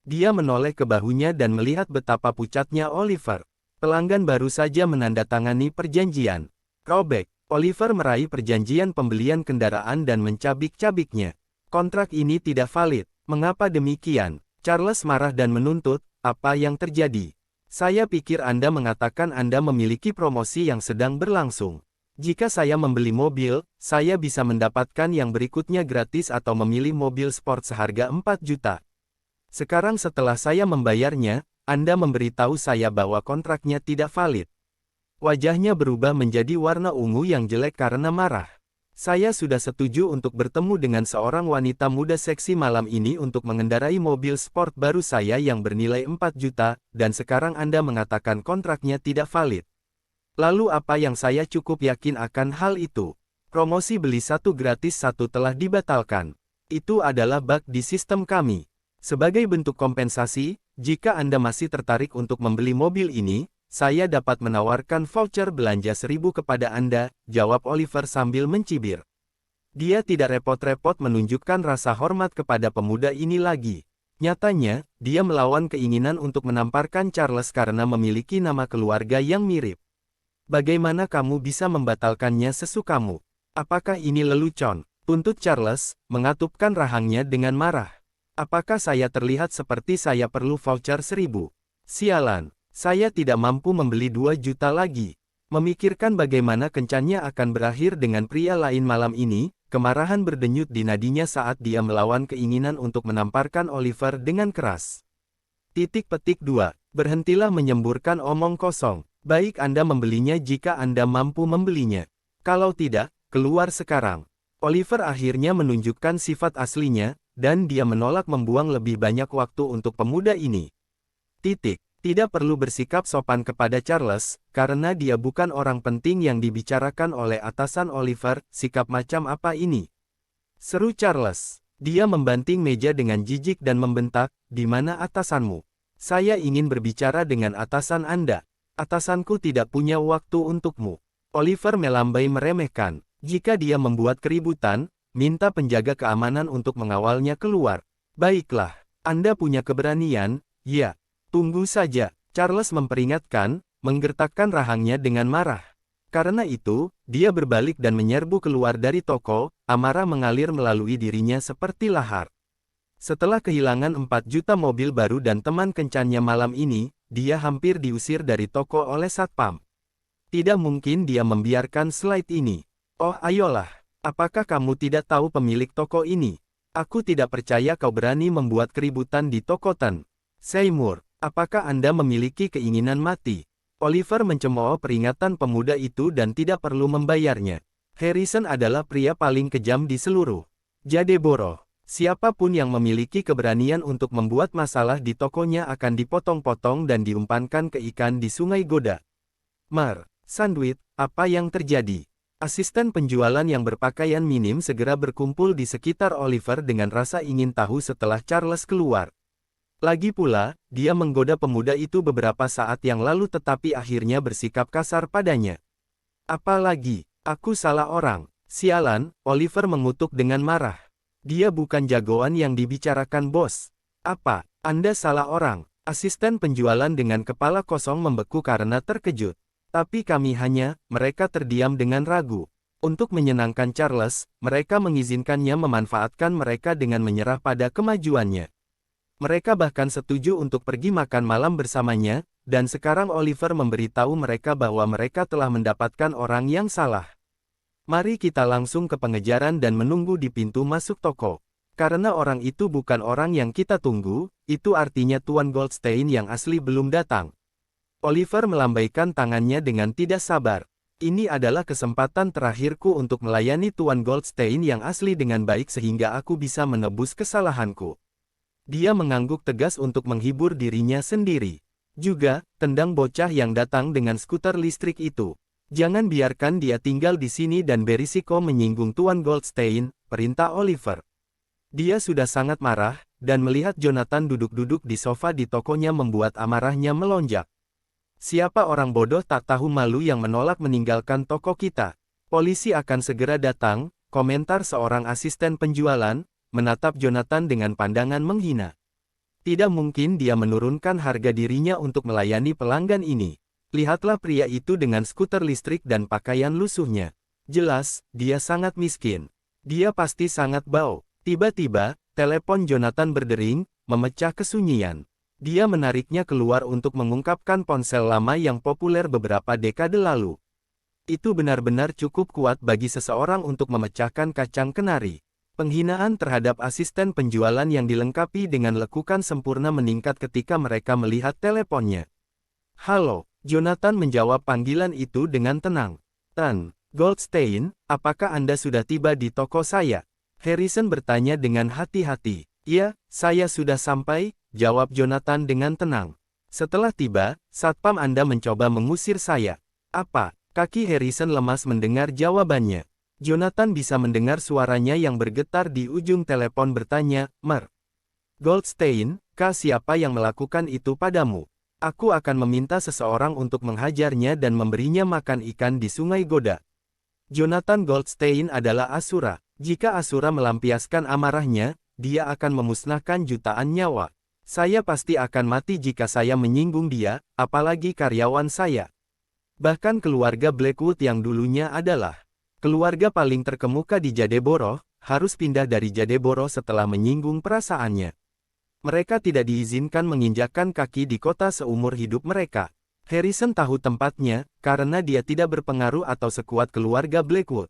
Dia menoleh ke bahunya dan melihat betapa pucatnya Oliver. Pelanggan baru saja menandatangani perjanjian. Robek. Oliver meraih perjanjian pembelian kendaraan dan mencabik-cabiknya. "Kontrak ini tidak valid. Mengapa demikian?" Charles marah dan menuntut, "Apa yang terjadi? Saya pikir Anda mengatakan Anda memiliki promosi yang sedang berlangsung. Jika saya membeli mobil, saya bisa mendapatkan yang berikutnya gratis atau memilih mobil sport seharga 4 juta. Sekarang setelah saya membayarnya, Anda memberitahu saya bahwa kontraknya tidak valid." Wajahnya berubah menjadi warna ungu yang jelek karena marah. Saya sudah setuju untuk bertemu dengan seorang wanita muda seksi malam ini untuk mengendarai mobil sport baru saya yang bernilai 4 juta, dan sekarang Anda mengatakan kontraknya tidak valid. Lalu apa yang saya cukup yakin akan hal itu? Promosi beli satu gratis satu telah dibatalkan. Itu adalah bug di sistem kami. Sebagai bentuk kompensasi, jika Anda masih tertarik untuk membeli mobil ini, saya dapat menawarkan voucher belanja 1.000 kepada Anda, jawab Oliver sambil mencibir. Dia tidak repot-repot menunjukkan rasa hormat kepada pemuda ini lagi. Nyatanya, dia melawan keinginan untuk menamparkan Charles karena memiliki nama keluarga yang mirip. Bagaimana kamu bisa membatalkannya sesukamu? Apakah ini lelucon? Tuntut Charles, mengatupkan rahangnya dengan marah. Apakah saya terlihat seperti saya perlu voucher 1.000? Sialan. Saya tidak mampu membeli 2 juta lagi. Memikirkan bagaimana kencannya akan berakhir dengan pria lain malam ini, kemarahan berdenyut di nadinya saat dia melawan keinginan untuk menamparkan Oliver dengan keras. Petik 2. Berhentilah menyemburkan omong kosong. Baik Anda membelinya jika Anda mampu membelinya. Kalau tidak, keluar sekarang. Oliver akhirnya menunjukkan sifat aslinya, dan dia menolak membuang lebih banyak waktu untuk pemuda ini. Tidak perlu bersikap sopan kepada Charles, karena dia bukan orang penting yang dibicarakan oleh atasan Oliver. Sikap macam apa ini? Seru Charles. Dia membanting meja dengan jijik dan membentak, "Di mana atasanmu? Saya ingin berbicara dengan atasan Anda. Atasanku tidak punya waktu untukmu." Oliver melambai meremehkan. Jika dia membuat keributan, minta penjaga keamanan untuk mengawalnya keluar. Baiklah, Anda punya keberanian, ya. Tunggu saja, Charles memperingatkan, menggertakkan rahangnya dengan marah. Karena itu, dia berbalik dan menyerbu keluar dari toko, amarah mengalir melalui dirinya seperti lahar. Setelah kehilangan 4 juta mobil baru dan teman kencannya malam ini, dia hampir diusir dari toko oleh satpam. Tidak mungkin dia membiarkan slide ini. Oh ayolah, apakah kamu tidak tahu pemilik toko ini? Aku tidak percaya kau berani membuat keributan di toko Tan. Seymour. Apakah Anda memiliki keinginan mati? Oliver mencemooh peringatan pemuda itu dan tidak perlu membayarnya. Harrison adalah pria paling kejam di seluruh Jadeboro. Siapapun yang memiliki keberanian untuk membuat masalah di tokonya akan dipotong-potong dan diumpankan ke ikan di Sungai Goda. Sandwich, apa yang terjadi? Asisten penjualan yang berpakaian minim segera berkumpul di sekitar Oliver dengan rasa ingin tahu setelah Charles keluar. Lagi pula, dia menggoda pemuda itu beberapa saat yang lalu tetapi akhirnya bersikap kasar padanya. Apalagi, aku salah orang. Sialan, Oliver mengutuk dengan marah. Dia bukan jagoan yang dibicarakan bos. Apa, Anda salah orang? Asisten penjualan dengan kepala kosong membeku karena terkejut. Tapi kami hanya, mereka terdiam dengan ragu. Untuk menyenangkan Charles, mereka mengizinkannya memanfaatkan mereka dengan menyerah pada kemajuannya. Mereka bahkan setuju untuk pergi makan malam bersamanya, dan sekarang Oliver memberitahu mereka bahwa mereka telah mendapatkan orang yang salah. Mari kita langsung ke pengejaran dan menunggu di pintu masuk toko. Karena orang itu bukan orang yang kita tunggu, itu artinya Tuan Goldstein yang asli belum datang. Oliver melambaikan tangannya dengan tidak sabar. Ini adalah kesempatan terakhirku untuk melayani Tuan Goldstein yang asli dengan baik sehingga aku bisa menebus kesalahanku. Dia mengangguk tegas untuk menghibur dirinya sendiri. Juga, tendang bocah yang datang dengan skuter listrik itu. Jangan biarkan dia tinggal di sini dan berisiko menyinggung Tuan Goldstein, perintah Oliver. Dia sudah sangat marah, dan melihat Jonathan duduk-duduk di sofa di tokonya membuat amarahnya melonjak. Siapa orang bodoh tak tahu malu yang menolak meninggalkan toko kita? Polisi akan segera datang, komentar seorang asisten penjualan, menatap Jonathan dengan pandangan menghina. Tidak mungkin dia menurunkan harga dirinya untuk melayani pelanggan ini. Lihatlah pria itu dengan skuter listrik dan pakaian lusuhnya. Jelas, dia sangat miskin. Dia pasti sangat bau. Tiba-tiba, telepon Jonathan berdering, memecah kesunyian. Dia menariknya keluar untuk mengungkapkan ponsel lama yang populer beberapa dekade lalu. Itu benar-benar cukup kuat bagi seseorang untuk memecahkan kacang kenari. Penghinaan terhadap asisten penjualan yang dilengkapi dengan lekukan sempurna meningkat ketika mereka melihat teleponnya. Halo, Jonathan menjawab panggilan itu dengan tenang. Tan, Goldstein, apakah Anda sudah tiba di toko saya? Harrison bertanya dengan hati-hati. Ya, saya sudah sampai, jawab Jonathan dengan tenang. Setelah tiba, satpam Anda mencoba mengusir saya. Apa? Kaki Harrison lemas mendengar jawabannya. Jonathan bisa mendengar suaranya yang bergetar di ujung telepon bertanya, Mer. Goldstein, siapa yang melakukan itu padamu? Aku akan meminta seseorang untuk menghajarnya dan memberinya makan ikan di Sungai Goda. Jonathan Goldstein adalah Asura. Jika Asura melampiaskan amarahnya, dia akan memusnahkan jutaan nyawa. Saya pasti akan mati jika saya menyinggung dia, apalagi karyawan saya. Bahkan keluarga Blackwood yang dulunya adalah keluarga paling terkemuka di Jadeboro, harus pindah dari Jadeboro setelah menyinggung perasaannya. Mereka tidak diizinkan menginjakkan kaki di kota seumur hidup mereka. Harrison tahu tempatnya, karena dia tidak berpengaruh atau sekuat keluarga Blackwood.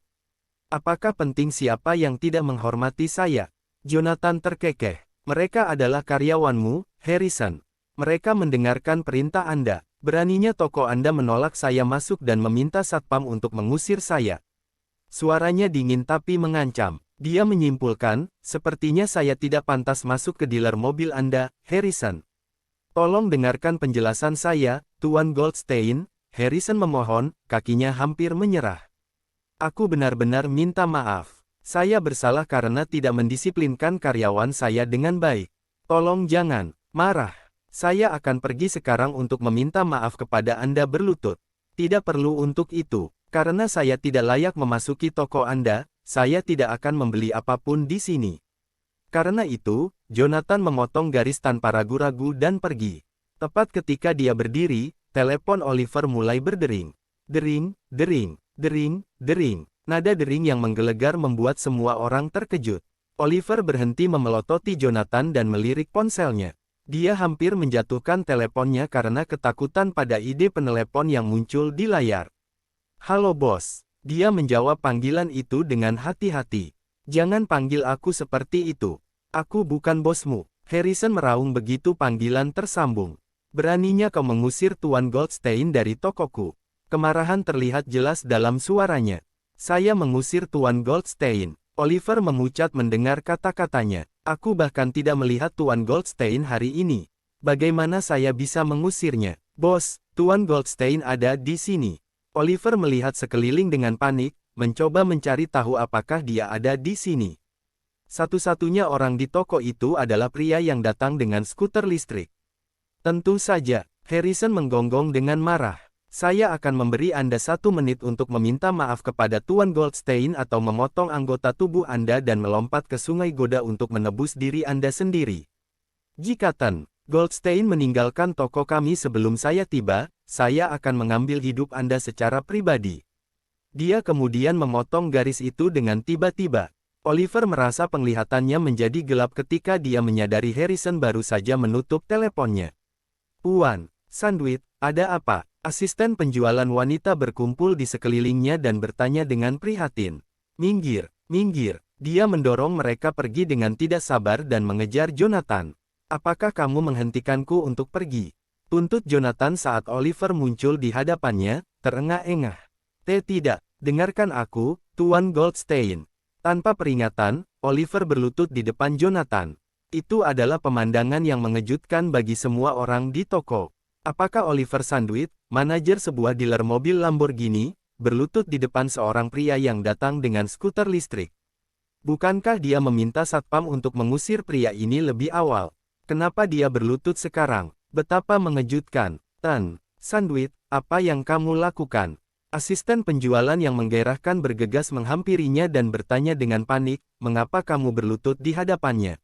Apakah penting siapa yang tidak menghormati saya? Jonathan terkekeh. Mereka adalah karyawanmu, Harrison. Mereka mendengarkan perintah Anda. Beraninya toko Anda menolak saya masuk dan meminta satpam untuk mengusir saya. Suaranya dingin tapi mengancam. Dia menyimpulkan, sepertinya saya tidak pantas masuk ke dealer mobil Anda, Harrison. Tolong dengarkan penjelasan saya, Tuan Goldstein, Harrison memohon, kakinya hampir menyerah. Aku benar-benar minta maaf. Saya bersalah karena tidak mendisiplinkan karyawan saya dengan baik. Tolong jangan marah. Saya akan pergi sekarang untuk meminta maaf kepada Anda berlutut. Tidak perlu untuk itu. Karena saya tidak layak memasuki toko Anda, saya tidak akan membeli apapun di sini. Karena itu, Jonathan memotong garis tanpa ragu-ragu dan pergi. Tepat ketika dia berdiri, telepon Oliver mulai berdering. Dering, dering, dering, dering. Nada dering yang menggelegar membuat semua orang terkejut. Oliver berhenti memelototi Jonathan dan melirik ponselnya. Dia hampir menjatuhkan teleponnya karena ketakutan pada ide penelepon yang muncul di layar. Halo bos, dia menjawab panggilan itu dengan hati-hati. Jangan panggil aku seperti itu. Aku bukan bosmu. Harrison meraung begitu panggilan tersambung. Beraninya kau mengusir Tuan Goldstein dari tokoku. Kemarahan terlihat jelas dalam suaranya. Saya mengusir Tuan Goldstein. Oliver memucat mendengar kata-katanya. Aku bahkan tidak melihat Tuan Goldstein hari ini. Bagaimana saya bisa mengusirnya? Bos, Tuan Goldstein ada di sini. Oliver melihat sekeliling dengan panik, mencoba mencari tahu apakah dia ada di sini. Satu-satunya orang di toko itu adalah pria yang datang dengan skuter listrik. Tentu saja, Harrison menggonggong dengan marah. Saya akan memberi Anda 1 menit untuk meminta maaf kepada Tuan Goldstein atau memotong anggota tubuh Anda dan melompat ke Sungai Goda untuk menebus diri Anda sendiri. Jika Tuan Goldstein meninggalkan toko kami sebelum saya tiba, saya akan mengambil hidup Anda secara pribadi. Dia kemudian memotong garis itu dengan tiba-tiba. Oliver merasa penglihatannya menjadi gelap ketika dia menyadari Harrison baru saja menutup teleponnya. Puan Sandwich, ada apa? Asisten penjualan wanita berkumpul di sekelilingnya dan bertanya dengan prihatin. Minggir, minggir. Dia mendorong mereka pergi dengan tidak sabar dan mengejar Jonathan. Apakah kamu menghentikanku untuk pergi? Tuntut Jonathan saat Oliver muncul di hadapannya, terengah-engah. Tidak, dengarkan aku, Tuan Goldstein. Tanpa peringatan, Oliver berlutut di depan Jonathan. Itu adalah pemandangan yang mengejutkan bagi semua orang di toko. Apakah Oliver Sandwich, manajer sebuah dealer mobil Lamborghini, berlutut di depan seorang pria yang datang dengan skuter listrik? Bukankah dia meminta satpam untuk mengusir pria ini lebih awal? Kenapa dia berlutut sekarang? Betapa mengejutkan. Tuan Sandwich, apa yang kamu lakukan? Asisten penjualan yang menggairahkan bergegas menghampirinya dan bertanya dengan panik, mengapa kamu berlutut di hadapannya?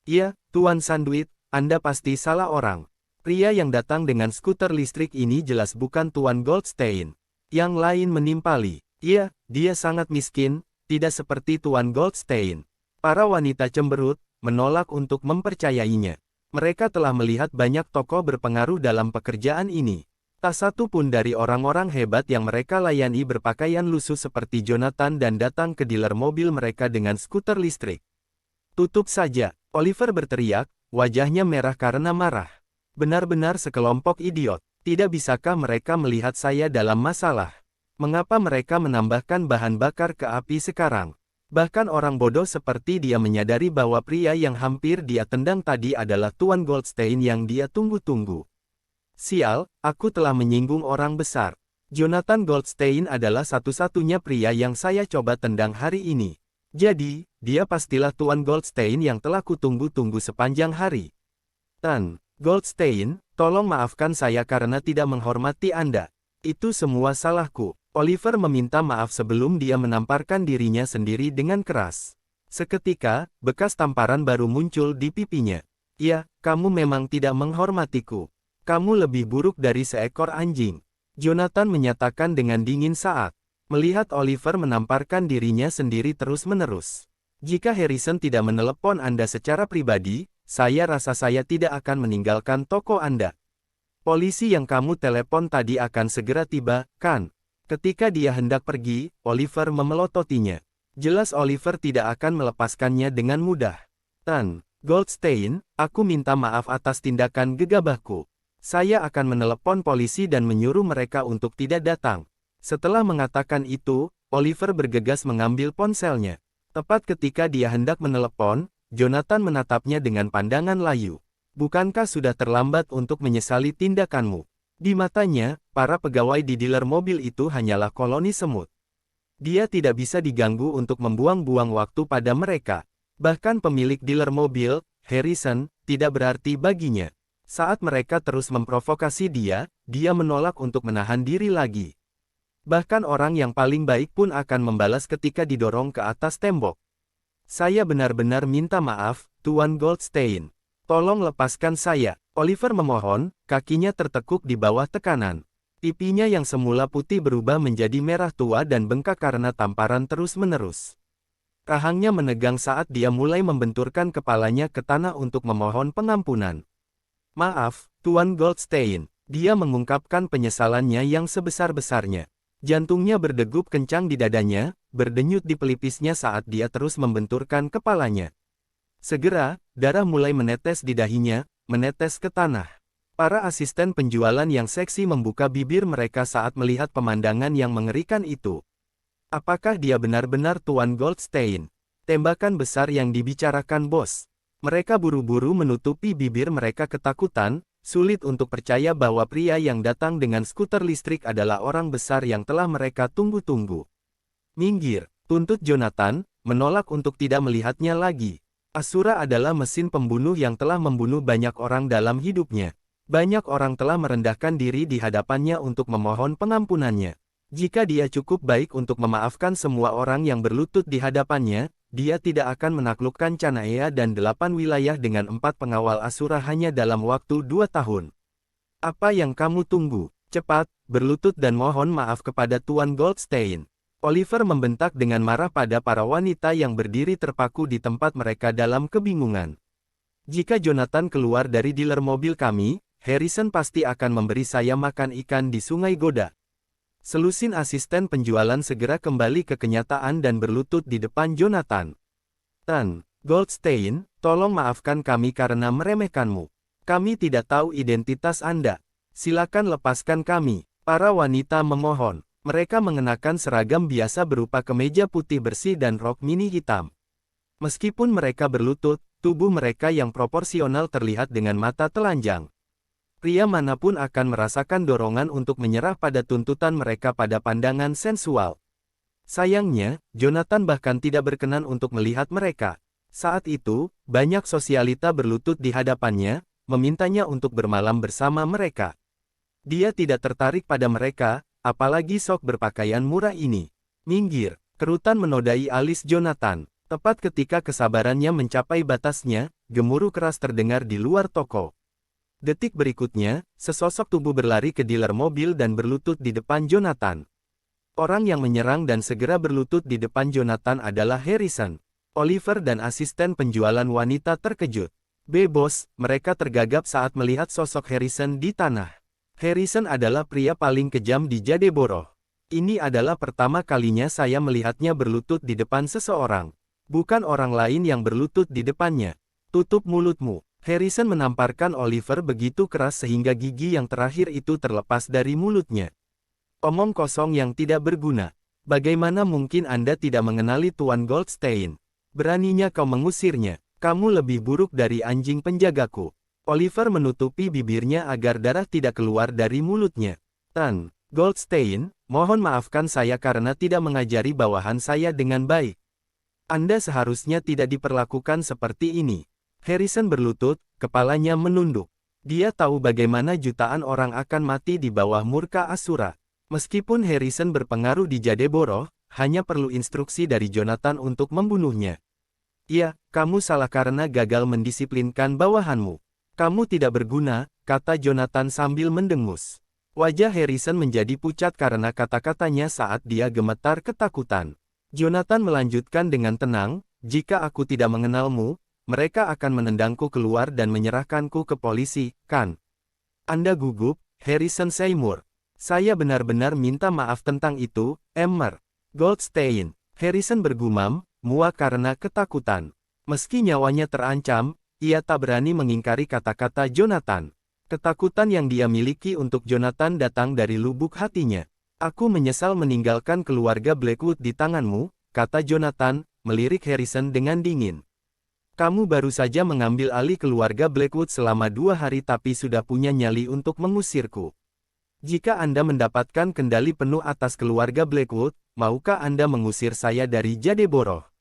Ya, Tuan Sandwich, Anda pasti salah orang. Pria yang datang dengan skuter listrik ini jelas bukan Tuan Goldstein. Yang lain menimpali. Iya, dia sangat miskin, tidak seperti Tuan Goldstein. Para wanita cemberut menolak untuk mempercayainya. Mereka telah melihat banyak tokoh berpengaruh dalam pekerjaan ini. Tak satu pun dari orang-orang hebat yang mereka layani berpakaian lusuh seperti Jonathan dan datang ke dealer mobil mereka dengan skuter listrik. Tutup saja, Oliver berteriak, wajahnya merah karena marah. Benar-benar sekelompok idiot. Tidak bisakah mereka melihat saya dalam masalah? Mengapa mereka menambahkan bahan bakar ke api sekarang? Bahkan orang bodoh seperti dia menyadari bahwa pria yang hampir dia tendang tadi adalah Tuan Goldstein yang dia tunggu-tunggu. Sial, aku telah menyinggung orang besar. Jonathan Goldstein adalah satu-satunya pria yang saya coba tendang hari ini. Jadi, dia pastilah Tuan Goldstein yang telah kutunggu-tunggu sepanjang hari. Tan Goldstein, tolong maafkan saya karena tidak menghormati Anda. Itu semua salahku. Oliver meminta maaf sebelum dia menamparkan dirinya sendiri dengan keras. Seketika, bekas tamparan baru muncul di pipinya. Ya, kamu memang tidak menghormatiku. Kamu lebih buruk dari seekor anjing. Jonathan menyatakan dengan dingin saat melihat Oliver menamparkan dirinya sendiri terus-menerus. Jika Harrison tidak menelepon Anda secara pribadi, saya rasa saya tidak akan meninggalkan toko Anda. Polisi yang kamu telepon tadi akan segera tiba, kan? Ketika dia hendak pergi, Oliver memelototinya. Jelas Oliver tidak akan melepaskannya dengan mudah. Tan Goldstein, aku minta maaf atas tindakan gegabahku. Saya akan menelepon polisi dan menyuruh mereka untuk tidak datang. Setelah mengatakan itu, Oliver bergegas mengambil ponselnya. Tepat ketika dia hendak menelepon, Jonathan menatapnya dengan pandangan layu. Bukankah sudah terlambat untuk menyesali tindakanmu? Di matanya, para pegawai di dealer mobil itu hanyalah koloni semut. Dia tidak bisa diganggu untuk membuang-buang waktu pada mereka. Bahkan pemilik dealer mobil, Harrison, tidak berarti baginya. Saat mereka terus memprovokasi dia menolak untuk menahan diri lagi. Bahkan orang yang paling baik pun akan membalas ketika didorong ke atas tembok. Saya benar-benar minta maaf, Tuan Goldstein. Tolong lepaskan saya. Oliver memohon, kakinya tertekuk di bawah tekanan. Pipinya yang semula putih berubah menjadi merah tua dan bengkak karena tamparan terus-menerus. Rahangnya menegang saat dia mulai membenturkan kepalanya ke tanah untuk memohon pengampunan. Maaf, Tuan Goldstein. Dia mengungkapkan penyesalannya yang sebesar-besarnya. Jantungnya berdegup kencang di dadanya, berdenyut di pelipisnya saat dia terus membenturkan kepalanya. Segera, darah mulai menetes di dahinya, menetes ke tanah. Para asisten penjualan yang seksi membuka bibir mereka saat melihat pemandangan yang mengerikan itu. Apakah dia benar-benar Tuan Goldstein? Tembakan besar yang dibicarakan bos. Mereka buru-buru menutupi bibir mereka ketakutan, sulit untuk percaya bahwa pria yang datang dengan skuter listrik adalah orang besar yang telah mereka tunggu-tunggu. Minggir, tuntut Jonathan, menolak untuk tidak melihatnya lagi. Asura adalah mesin pembunuh yang telah membunuh banyak orang dalam hidupnya. Banyak orang telah merendahkan diri di hadapannya untuk memohon pengampunannya. Jika dia cukup baik untuk memaafkan semua orang yang berlutut di hadapannya, dia tidak akan menaklukkan Canaya dan 8 wilayah dengan 4 pengawal Asura hanya dalam waktu 2 tahun. Apa yang kamu tunggu? Cepat, berlutut dan mohon maaf kepada Tuan Goldstein. Oliver membentak dengan marah pada para wanita yang berdiri terpaku di tempat mereka dalam kebingungan. Jika Jonathan keluar dari dealer mobil kami, Harrison pasti akan memberi saya makan ikan di Sungai Goda. Selusin asisten penjualan segera kembali ke kenyataan dan berlutut di depan Jonathan. Tan Goldstein, tolong maafkan kami karena meremehkanmu. Kami tidak tahu identitas Anda. Silakan lepaskan kami. Para wanita memohon. Mereka mengenakan seragam biasa berupa kemeja putih bersih dan rok mini hitam. Meskipun mereka berlutut, tubuh mereka yang proporsional terlihat dengan mata telanjang. Pria manapun akan merasakan dorongan untuk menyerah pada tuntutan mereka pada pandangan sensual. Sayangnya, Jonathan bahkan tidak berkenan untuk melihat mereka. Saat itu, banyak sosialita berlutut di hadapannya, memintanya untuk bermalam bersama mereka. Dia tidak tertarik pada mereka, apalagi sok berpakaian murah ini. Minggir, kerutan menodai alis Jonathan. Tepat ketika kesabarannya mencapai batasnya, gemuruh keras terdengar di luar toko. Detik berikutnya, sesosok tubuh berlari ke dealer mobil dan berlutut di depan Jonathan. Orang yang menyerang dan segera berlutut di depan Jonathan adalah Harrison. Oliver dan asisten penjualan wanita terkejut. Bos, mereka tergagap saat melihat sosok Harrison di tanah. Harrison adalah pria paling kejam di Jadeborough. Ini adalah pertama kalinya saya melihatnya berlutut di depan seseorang. Bukan orang lain yang berlutut di depannya. Tutup mulutmu. Harrison menamparkan Oliver begitu keras sehingga gigi yang terakhir itu terlepas dari mulutnya. Omong kosong yang tidak berguna. Bagaimana mungkin Anda tidak mengenali Tuan Goldstein? Beraninya kau mengusirnya. Kamu lebih buruk dari anjing penjagaku. Oliver menutupi bibirnya agar darah tidak keluar dari mulutnya. Tan Goldstein, mohon maafkan saya karena tidak mengajari bawahan saya dengan baik. Anda seharusnya tidak diperlakukan seperti ini. Harrison berlutut, kepalanya menunduk. Dia tahu bagaimana jutaan orang akan mati di bawah murka Asura. Meskipun Harrison berpengaruh di Jadeboro, hanya perlu instruksi dari Jonathan untuk membunuhnya. Ya, kamu salah karena gagal mendisiplinkan bawahanmu. Kamu tidak berguna, kata Jonathan sambil mendengus. Wajah Harrison menjadi pucat karena kata-katanya saat dia gemetar ketakutan. Jonathan melanjutkan dengan tenang, jika aku tidak mengenalmu, mereka akan menendangku keluar dan menyerahkanku ke polisi, kan? Anda gugup, Harrison Seymour. Saya benar-benar minta maaf tentang itu, Emmer. Goldstein. Harrison bergumam, muak karena ketakutan. Meski nyawanya terancam, ia tak berani mengingkari kata-kata Jonathan. Ketakutan yang dia miliki untuk Jonathan datang dari lubuk hatinya. Aku menyesal meninggalkan keluarga Blackwood di tanganmu, kata Jonathan, melirik Harrison dengan dingin. Kamu baru saja mengambil alih keluarga Blackwood selama 2 hari tapi sudah punya nyali untuk mengusirku. Jika Anda mendapatkan kendali penuh atas keluarga Blackwood, maukah Anda mengusir saya dari Jadeboro?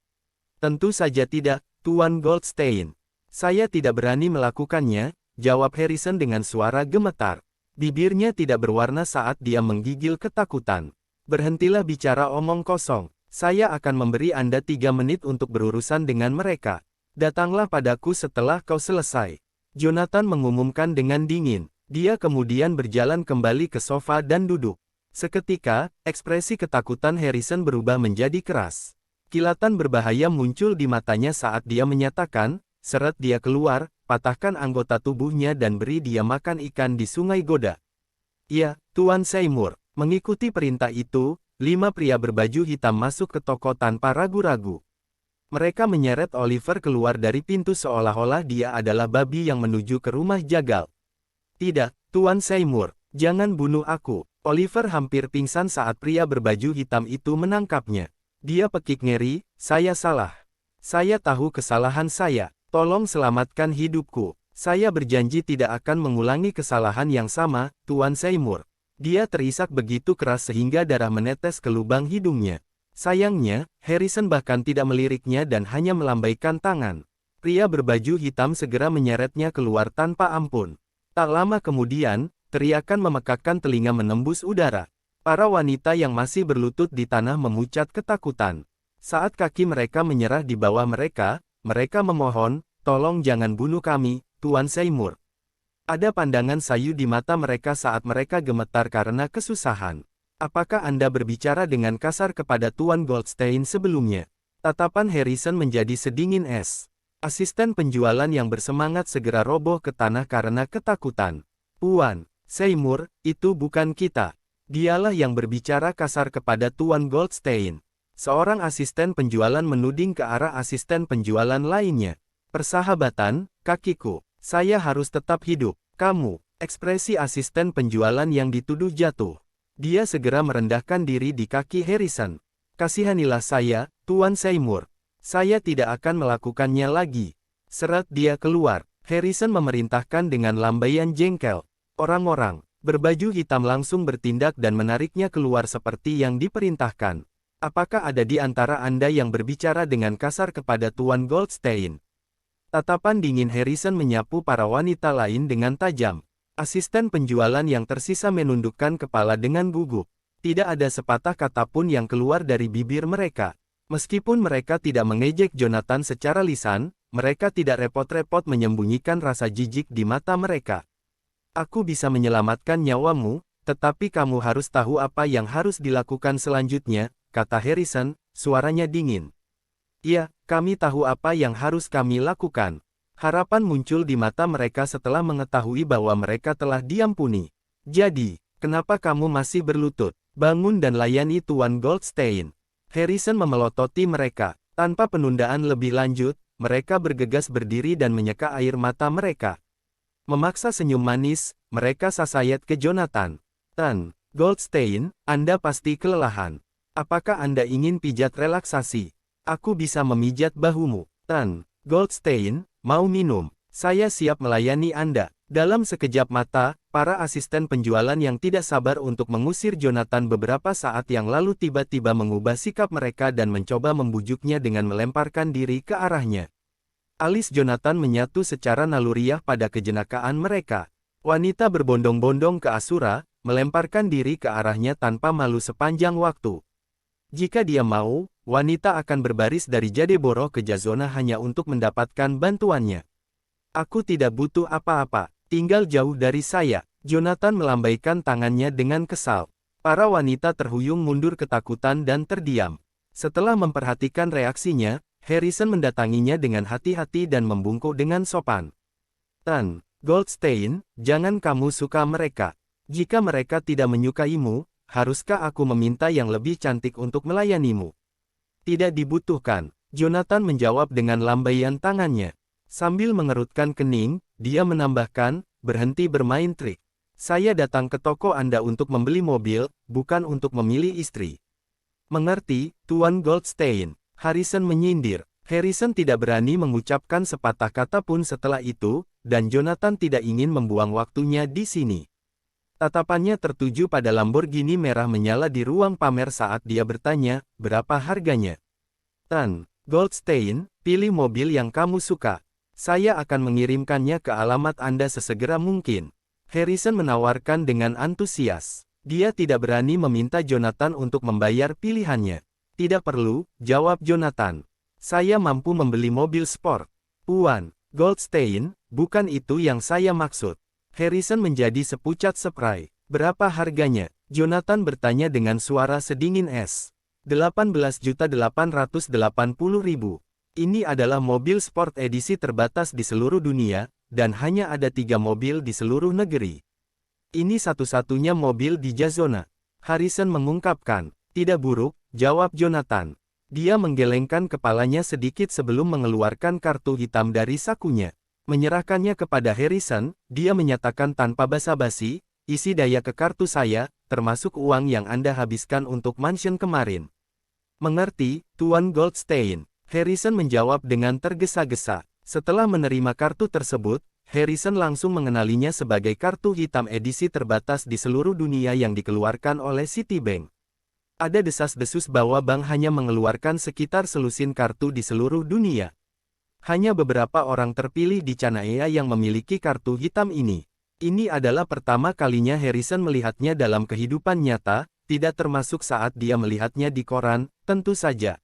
Tentu saja tidak, Tuan Goldstein. Saya tidak berani melakukannya, jawab Harrison dengan suara gemetar. Bibirnya tidak berwarna saat dia menggigil ketakutan. Berhentilah bicara omong kosong. Saya akan memberi Anda 3 menit untuk berurusan dengan mereka. Datanglah padaku setelah kau selesai. Jonathan mengumumkan dengan dingin. Dia kemudian berjalan kembali ke sofa dan duduk. Seketika, ekspresi ketakutan Harrison berubah menjadi keras. Kilatan berbahaya muncul di matanya saat dia menyatakan, seret dia keluar, patahkan anggota tubuhnya dan beri dia makan ikan di Sungai Goda. Ya, Tuan Seymour. Mengikuti perintah itu, 5 pria berbaju hitam masuk ke toko tanpa ragu-ragu. Mereka menyeret Oliver keluar dari pintu seolah-olah dia adalah babi yang menuju ke rumah jagal. Tidak, Tuan Seymour, jangan bunuh aku. Oliver hampir pingsan saat pria berbaju hitam itu menangkapnya. Dia pekik ngeri, saya salah. Saya tahu kesalahan saya. Tolong selamatkan hidupku. Saya berjanji tidak akan mengulangi kesalahan yang sama, Tuan Seymour. Dia terisak begitu keras sehingga darah menetes ke lubang hidungnya. Sayangnya, Harrison bahkan tidak meliriknya dan hanya melambaikan tangan. Pria berbaju hitam segera menyeretnya keluar tanpa ampun. Tak lama kemudian, teriakan memekakkan telinga menembus udara. Para wanita yang masih berlutut di tanah memucat ketakutan. Saat kaki mereka menyerah di bawah mereka, mereka memohon, tolong jangan bunuh kami, Tuan Seymour. Ada pandangan sayu di mata mereka saat mereka gemetar karena kesusahan. Apakah Anda berbicara dengan kasar kepada Tuan Goldstein sebelumnya? Tatapan Harrison menjadi sedingin es. Asisten penjualan yang bersemangat segera roboh ke tanah karena ketakutan. Tuan Seymour, itu bukan kita. Dialah yang berbicara kasar kepada Tuan Goldstein. Seorang asisten penjualan menuding ke arah asisten penjualan lainnya. Persahabatan, kakiku. Saya harus tetap hidup. Kamu, ekspresi asisten penjualan yang dituduh jatuh. Dia segera merendahkan diri di kaki Harrison. Kasihanilah saya, Tuan Seymour. Saya tidak akan melakukannya lagi. Seret dia keluar. Harrison memerintahkan dengan lambaian jengkel. Orang-orang berbaju hitam langsung bertindak dan menariknya keluar seperti yang diperintahkan. Apakah ada di antara Anda yang berbicara dengan kasar kepada Tuan Goldstein? Tatapan dingin Harrison menyapu para wanita lain dengan tajam. Asisten penjualan yang tersisa menundukkan kepala dengan gugup. Tidak ada sepatah kata pun yang keluar dari bibir mereka. Meskipun mereka tidak mengejek Jonathan secara lisan, mereka tidak repot-repot menyembunyikan rasa jijik di mata mereka. Aku bisa menyelamatkan nyawamu, tetapi kamu harus tahu apa yang harus dilakukan selanjutnya, kata Harrison, suaranya dingin. Ya, kami tahu apa yang harus kami lakukan. Harapan muncul di mata mereka setelah mengetahui bahwa mereka telah diampuni. Jadi, kenapa kamu masih berlutut? Bangun dan layani Tuan Goldstein. Harrison memelototi mereka. Tanpa penundaan lebih lanjut, mereka bergegas berdiri dan menyeka air mata mereka. Memaksa senyum manis, mereka sasayat ke Jonathan. Tan Goldstein, Anda pasti kelelahan. Apakah Anda ingin pijat relaksasi? Aku bisa memijat bahumu. Tan, Goldstein, mau minum? Saya siap melayani Anda. Dalam sekejap mata, para asisten penjualan yang tidak sabar untuk mengusir Jonathan beberapa saat yang lalu tiba-tiba mengubah sikap mereka dan mencoba membujuknya dengan melemparkan diri ke arahnya. Alis Jonathan menyatu secara naluriah pada kejenakaan mereka. Wanita berbondong-bondong ke Asura, melemparkan diri ke arahnya tanpa malu sepanjang waktu. Jika dia mau, wanita akan berbaris dari Jadeboro ke Jazona hanya untuk mendapatkan bantuannya. Aku tidak butuh apa-apa, tinggal jauh dari saya. Jonathan melambaikan tangannya dengan kesal. Para wanita terhuyung mundur ketakutan dan terdiam. Setelah memperhatikan reaksinya, Harrison mendatanginya dengan hati-hati dan membungkuk dengan sopan. Tan, Goldstein, jangan kamu suka mereka. Jika mereka tidak menyukaimu, haruskah aku meminta yang lebih cantik untuk melayanimu? Tidak dibutuhkan, Jonathan menjawab dengan lambaian tangannya. Sambil mengerutkan kening, dia menambahkan, berhenti bermain trik. Saya datang ke toko Anda untuk membeli mobil, bukan untuk memilih istri. Mengerti, Tuan Goldstein? Harrison menyindir. Harrison tidak berani mengucapkan sepatah kata pun setelah itu, dan Jonathan tidak ingin membuang waktunya di sini. Tatapannya tertuju pada Lamborghini merah menyala di ruang pamer saat dia bertanya, berapa harganya? Tan, Goldstein, pilih mobil yang kamu suka. Saya akan mengirimkannya ke alamat Anda sesegera mungkin. Harrison menawarkan dengan antusias. Dia tidak berani meminta Jonathan untuk membayar pilihannya. Tidak perlu, jawab Jonathan. Saya mampu membeli mobil sport. Puan, Goldstein, bukan itu yang saya maksud. Harrison menjadi sepucat spray. Berapa harganya? Jonathan bertanya dengan suara sedingin es. 18.880.000. Ini adalah mobil sport edisi terbatas di seluruh dunia, dan hanya ada 3 mobil di seluruh negeri. Ini satu-satunya mobil di Jazona. Harrison mengungkapkan. Tidak buruk, jawab Jonathan. Dia menggelengkan kepalanya sedikit sebelum mengeluarkan kartu hitam dari sakunya. Menyerahkannya kepada Harrison, dia menyatakan tanpa basa-basi, isi daya ke kartu saya, termasuk uang yang Anda habiskan untuk mansion kemarin. Mengerti, Tuan Goldstein? Harrison menjawab dengan tergesa-gesa. Setelah menerima kartu tersebut, Harrison langsung mengenalinya sebagai kartu hitam edisi terbatas di seluruh dunia yang dikeluarkan oleh Citibank. Ada desas-desus bahwa bank hanya mengeluarkan sekitar selusin kartu di seluruh dunia. Hanya beberapa orang terpilih di Canaya yang memiliki kartu hitam ini. Ini adalah pertama kalinya Harrison melihatnya dalam kehidupan nyata, tidak termasuk saat dia melihatnya di koran, tentu saja.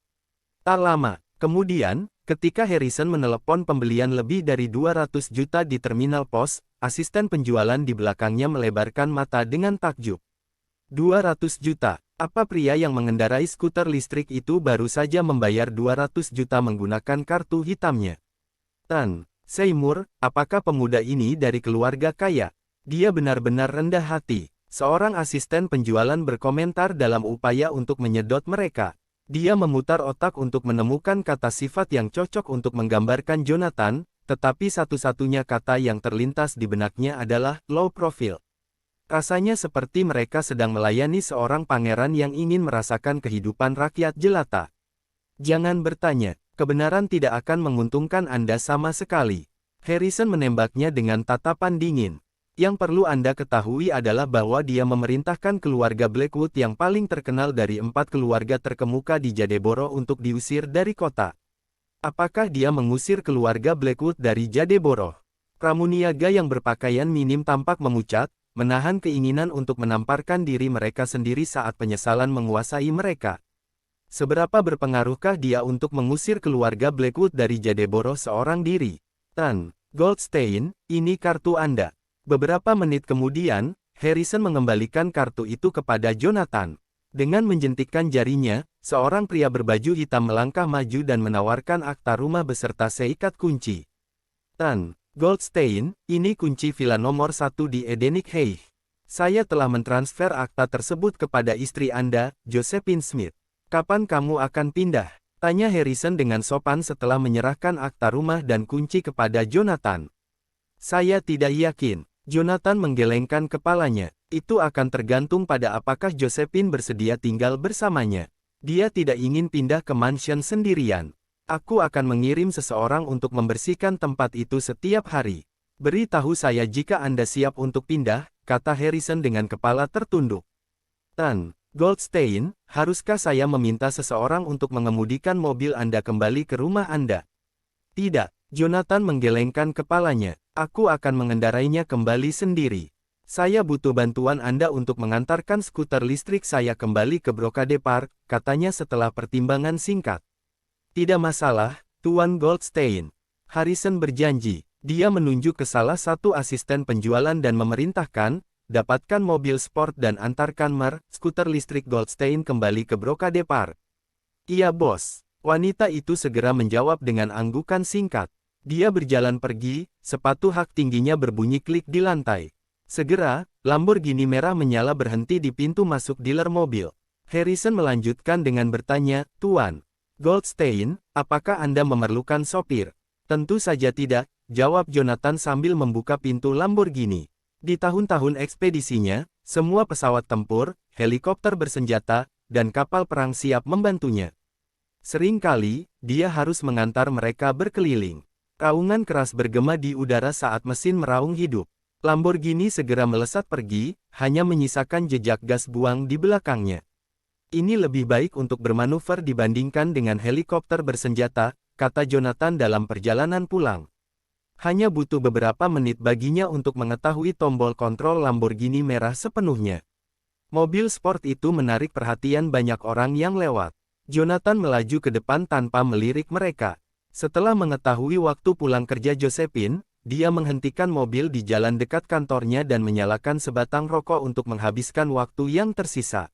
Tak lama kemudian, ketika Harrison menelepon pembelian lebih dari 200 juta di terminal pos, asisten penjualan di belakangnya melebarkan mata dengan takjub. 200 juta? Apa pria yang mengendarai skuter listrik itu baru saja membayar 200 juta menggunakan kartu hitamnya? Tan, Seymour, apakah pemuda ini dari keluarga kaya? Dia benar-benar rendah hati. Seorang asisten penjualan berkomentar dalam upaya untuk menyedot mereka. Dia memutar otak untuk menemukan kata sifat yang cocok untuk menggambarkan Jonathan, tetapi satu-satunya kata yang terlintas di benaknya adalah low profile. Rasanya seperti mereka sedang melayani seorang pangeran yang ingin merasakan kehidupan rakyat jelata. Jangan bertanya, kebenaran tidak akan menguntungkan Anda sama sekali. Harrison menembaknya dengan tatapan dingin. Yang perlu Anda ketahui adalah bahwa dia memerintahkan keluarga Blackwood yang paling terkenal dari 4 keluarga terkemuka di Jadeboro untuk diusir dari kota. Apakah dia mengusir keluarga Blackwood dari Jadeboro? Pramuniaga yang berpakaian minim tampak memucat, menahan keinginan untuk menamparkan diri mereka sendiri saat penyesalan menguasai mereka. Seberapa berpengaruhkah dia untuk mengusir keluarga Blackwood dari Jadeboro seorang diri? Tan, Goldstein, ini kartu Anda. Beberapa menit kemudian, Harrison mengembalikan kartu itu kepada Jonathan. Dengan menjentikkan jarinya, seorang pria berbaju hitam melangkah maju dan menawarkan akta rumah beserta seikat kunci. Tan, Goldstein, ini kunci villa nomor 1 di Edenic Heights. Saya telah mentransfer akta tersebut kepada istri Anda, Josephine Smith. Kapan kamu akan pindah? Tanya Harrison dengan sopan setelah menyerahkan akta rumah dan kunci kepada Jonathan. Saya tidak yakin. Jonathan menggelengkan kepalanya. Itu akan tergantung pada apakah Josephine bersedia tinggal bersamanya. Dia tidak ingin pindah ke mansion sendirian. Aku akan mengirim seseorang untuk membersihkan tempat itu setiap hari. Beritahu saya jika Anda siap untuk pindah, kata Harrison dengan kepala tertunduk. Goldstein, haruskah saya meminta seseorang untuk mengemudikan mobil Anda kembali ke rumah Anda? Tidak, Jonathan menggelengkan kepalanya. Aku akan mengendarainya kembali sendiri. Saya butuh bantuan Anda untuk mengantarkan skuter listrik saya kembali ke Brocade Park, katanya setelah pertimbangan singkat. Tidak masalah, Tuan Goldstein. Harrison berjanji. Dia menunjuk ke salah satu asisten penjualan dan memerintahkan, dapatkan mobil sport dan antarkan skuter listrik Goldstein kembali ke Brocade Park. Iya bos. Wanita itu segera menjawab dengan anggukan singkat. Dia berjalan pergi, sepatu hak tingginya berbunyi klik di lantai. Segera, Lamborghini merah menyala berhenti di pintu masuk dealer mobil. Harrison melanjutkan dengan bertanya, Tuan Goldstein, apakah Anda memerlukan sopir? Tentu saja tidak, jawab Jonathan sambil membuka pintu Lamborghini. Di tahun-tahun ekspedisinya, semua pesawat tempur, helikopter bersenjata, dan kapal perang siap membantunya. Seringkali, dia harus mengantar mereka berkeliling. Raungan keras bergema di udara saat mesin meraung hidup. Lamborghini segera melesat pergi, hanya menyisakan jejak gas buang di belakangnya. Ini lebih baik untuk bermanuver dibandingkan dengan helikopter bersenjata, kata Jonathan dalam perjalanan pulang. Hanya butuh beberapa menit baginya untuk mengetahui tombol kontrol Lamborghini merah sepenuhnya. Mobil sport itu menarik perhatian banyak orang yang lewat. Jonathan melaju ke depan tanpa melirik mereka. Setelah mengetahui waktu pulang kerja Josephine, dia menghentikan mobil di jalan dekat kantornya dan menyalakan sebatang rokok untuk menghabiskan waktu yang tersisa.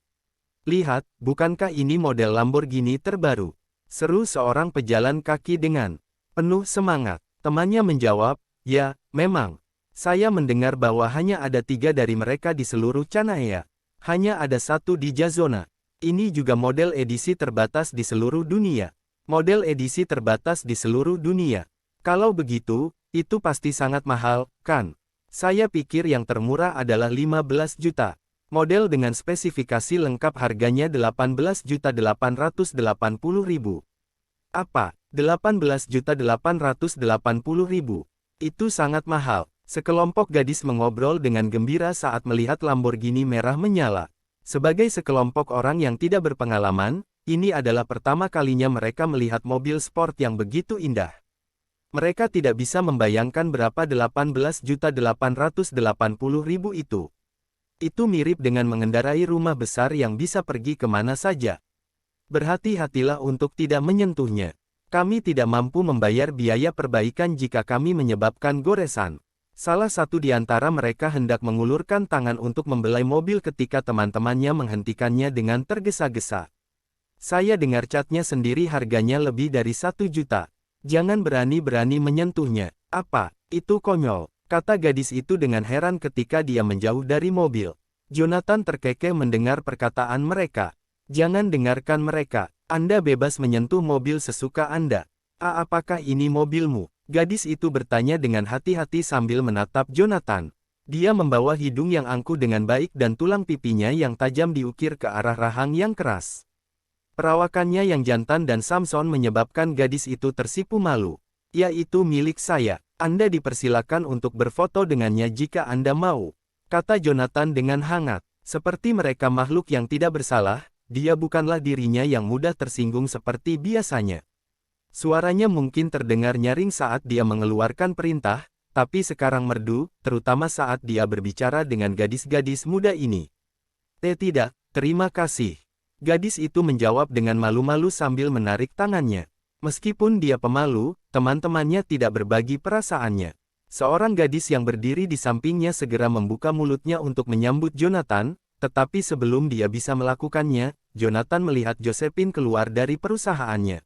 Lihat, bukankah ini model Lamborghini terbaru? Seru seorang pejalan kaki dengan penuh semangat. Temannya menjawab, ya, memang. Saya mendengar bahwa hanya ada 3 dari mereka di seluruh Canaya. Hanya ada 1 di Jazona. Ini juga model edisi terbatas di seluruh dunia. Model edisi terbatas di seluruh dunia. Kalau begitu, itu pasti sangat mahal, kan? Saya pikir yang termurah adalah 15 juta. Model dengan spesifikasi lengkap harganya 18.880.000. Apa? 18.880.000. Itu sangat mahal. Sekelompok gadis mengobrol dengan gembira saat melihat Lamborghini merah menyala. Sebagai sekelompok orang yang tidak berpengalaman, ini adalah pertama kalinya mereka melihat mobil sport yang begitu indah. Mereka tidak bisa membayangkan berapa 18.880.000 itu. Itu mirip dengan mengendarai rumah besar yang bisa pergi kemana saja. Berhati-hatilah untuk tidak menyentuhnya. Kami tidak mampu membayar biaya perbaikan jika kami menyebabkan goresan. Salah satu di antara mereka hendak mengulurkan tangan untuk membelai mobil ketika teman-temannya menghentikannya dengan tergesa-gesa. Saya dengar catnya sendiri harganya lebih dari 1 juta. Jangan berani-berani menyentuhnya. Apa? Itu konyol, kata gadis itu dengan heran ketika dia menjauh dari mobil. Jonathan terkekeh mendengar perkataan mereka. Jangan dengarkan mereka. Anda bebas menyentuh mobil sesuka Anda. Apakah ini mobilmu? Gadis itu bertanya dengan hati-hati sambil menatap Jonathan. Dia membawa hidung yang angkuh dengan baik dan tulang pipinya yang tajam diukir ke arah rahang yang keras. Perawakannya yang jantan dan Samson menyebabkan gadis itu tersipu malu. Yaitu milik saya. Anda dipersilakan untuk berfoto dengannya jika Anda mau, kata Jonathan dengan hangat. Seperti mereka makhluk yang tidak bersalah, dia bukanlah dirinya yang mudah tersinggung seperti biasanya. Suaranya mungkin terdengar nyaring saat dia mengeluarkan perintah, tapi sekarang merdu, terutama saat dia berbicara dengan gadis-gadis muda ini. Tidak, terima kasih. Gadis itu menjawab dengan malu-malu sambil menarik tangannya. Meskipun dia pemalu, teman-temannya tidak berbagi perasaannya. Seorang gadis yang berdiri di sampingnya segera membuka mulutnya untuk menyambut Jonathan, tetapi sebelum dia bisa melakukannya, Jonathan melihat Josephine keluar dari perusahaannya.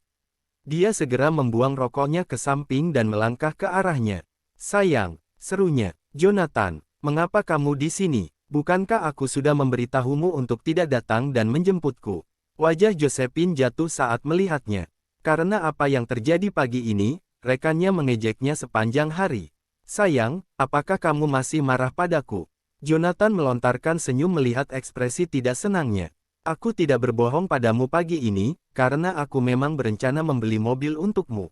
Dia segera membuang rokoknya ke samping dan melangkah ke arahnya. Sayang, serunya, Jonathan, mengapa kamu di sini? Bukankah aku sudah memberitahumu untuk tidak datang dan menjemputku? Wajah Josephine jatuh saat melihatnya. Karena apa yang terjadi pagi ini, rekannya mengejeknya sepanjang hari. Sayang, apakah kamu masih marah padaku? Jonathan melontarkan senyum melihat ekspresi tidak senangnya. Aku tidak berbohong padamu pagi ini, karena aku memang berencana membeli mobil untukmu.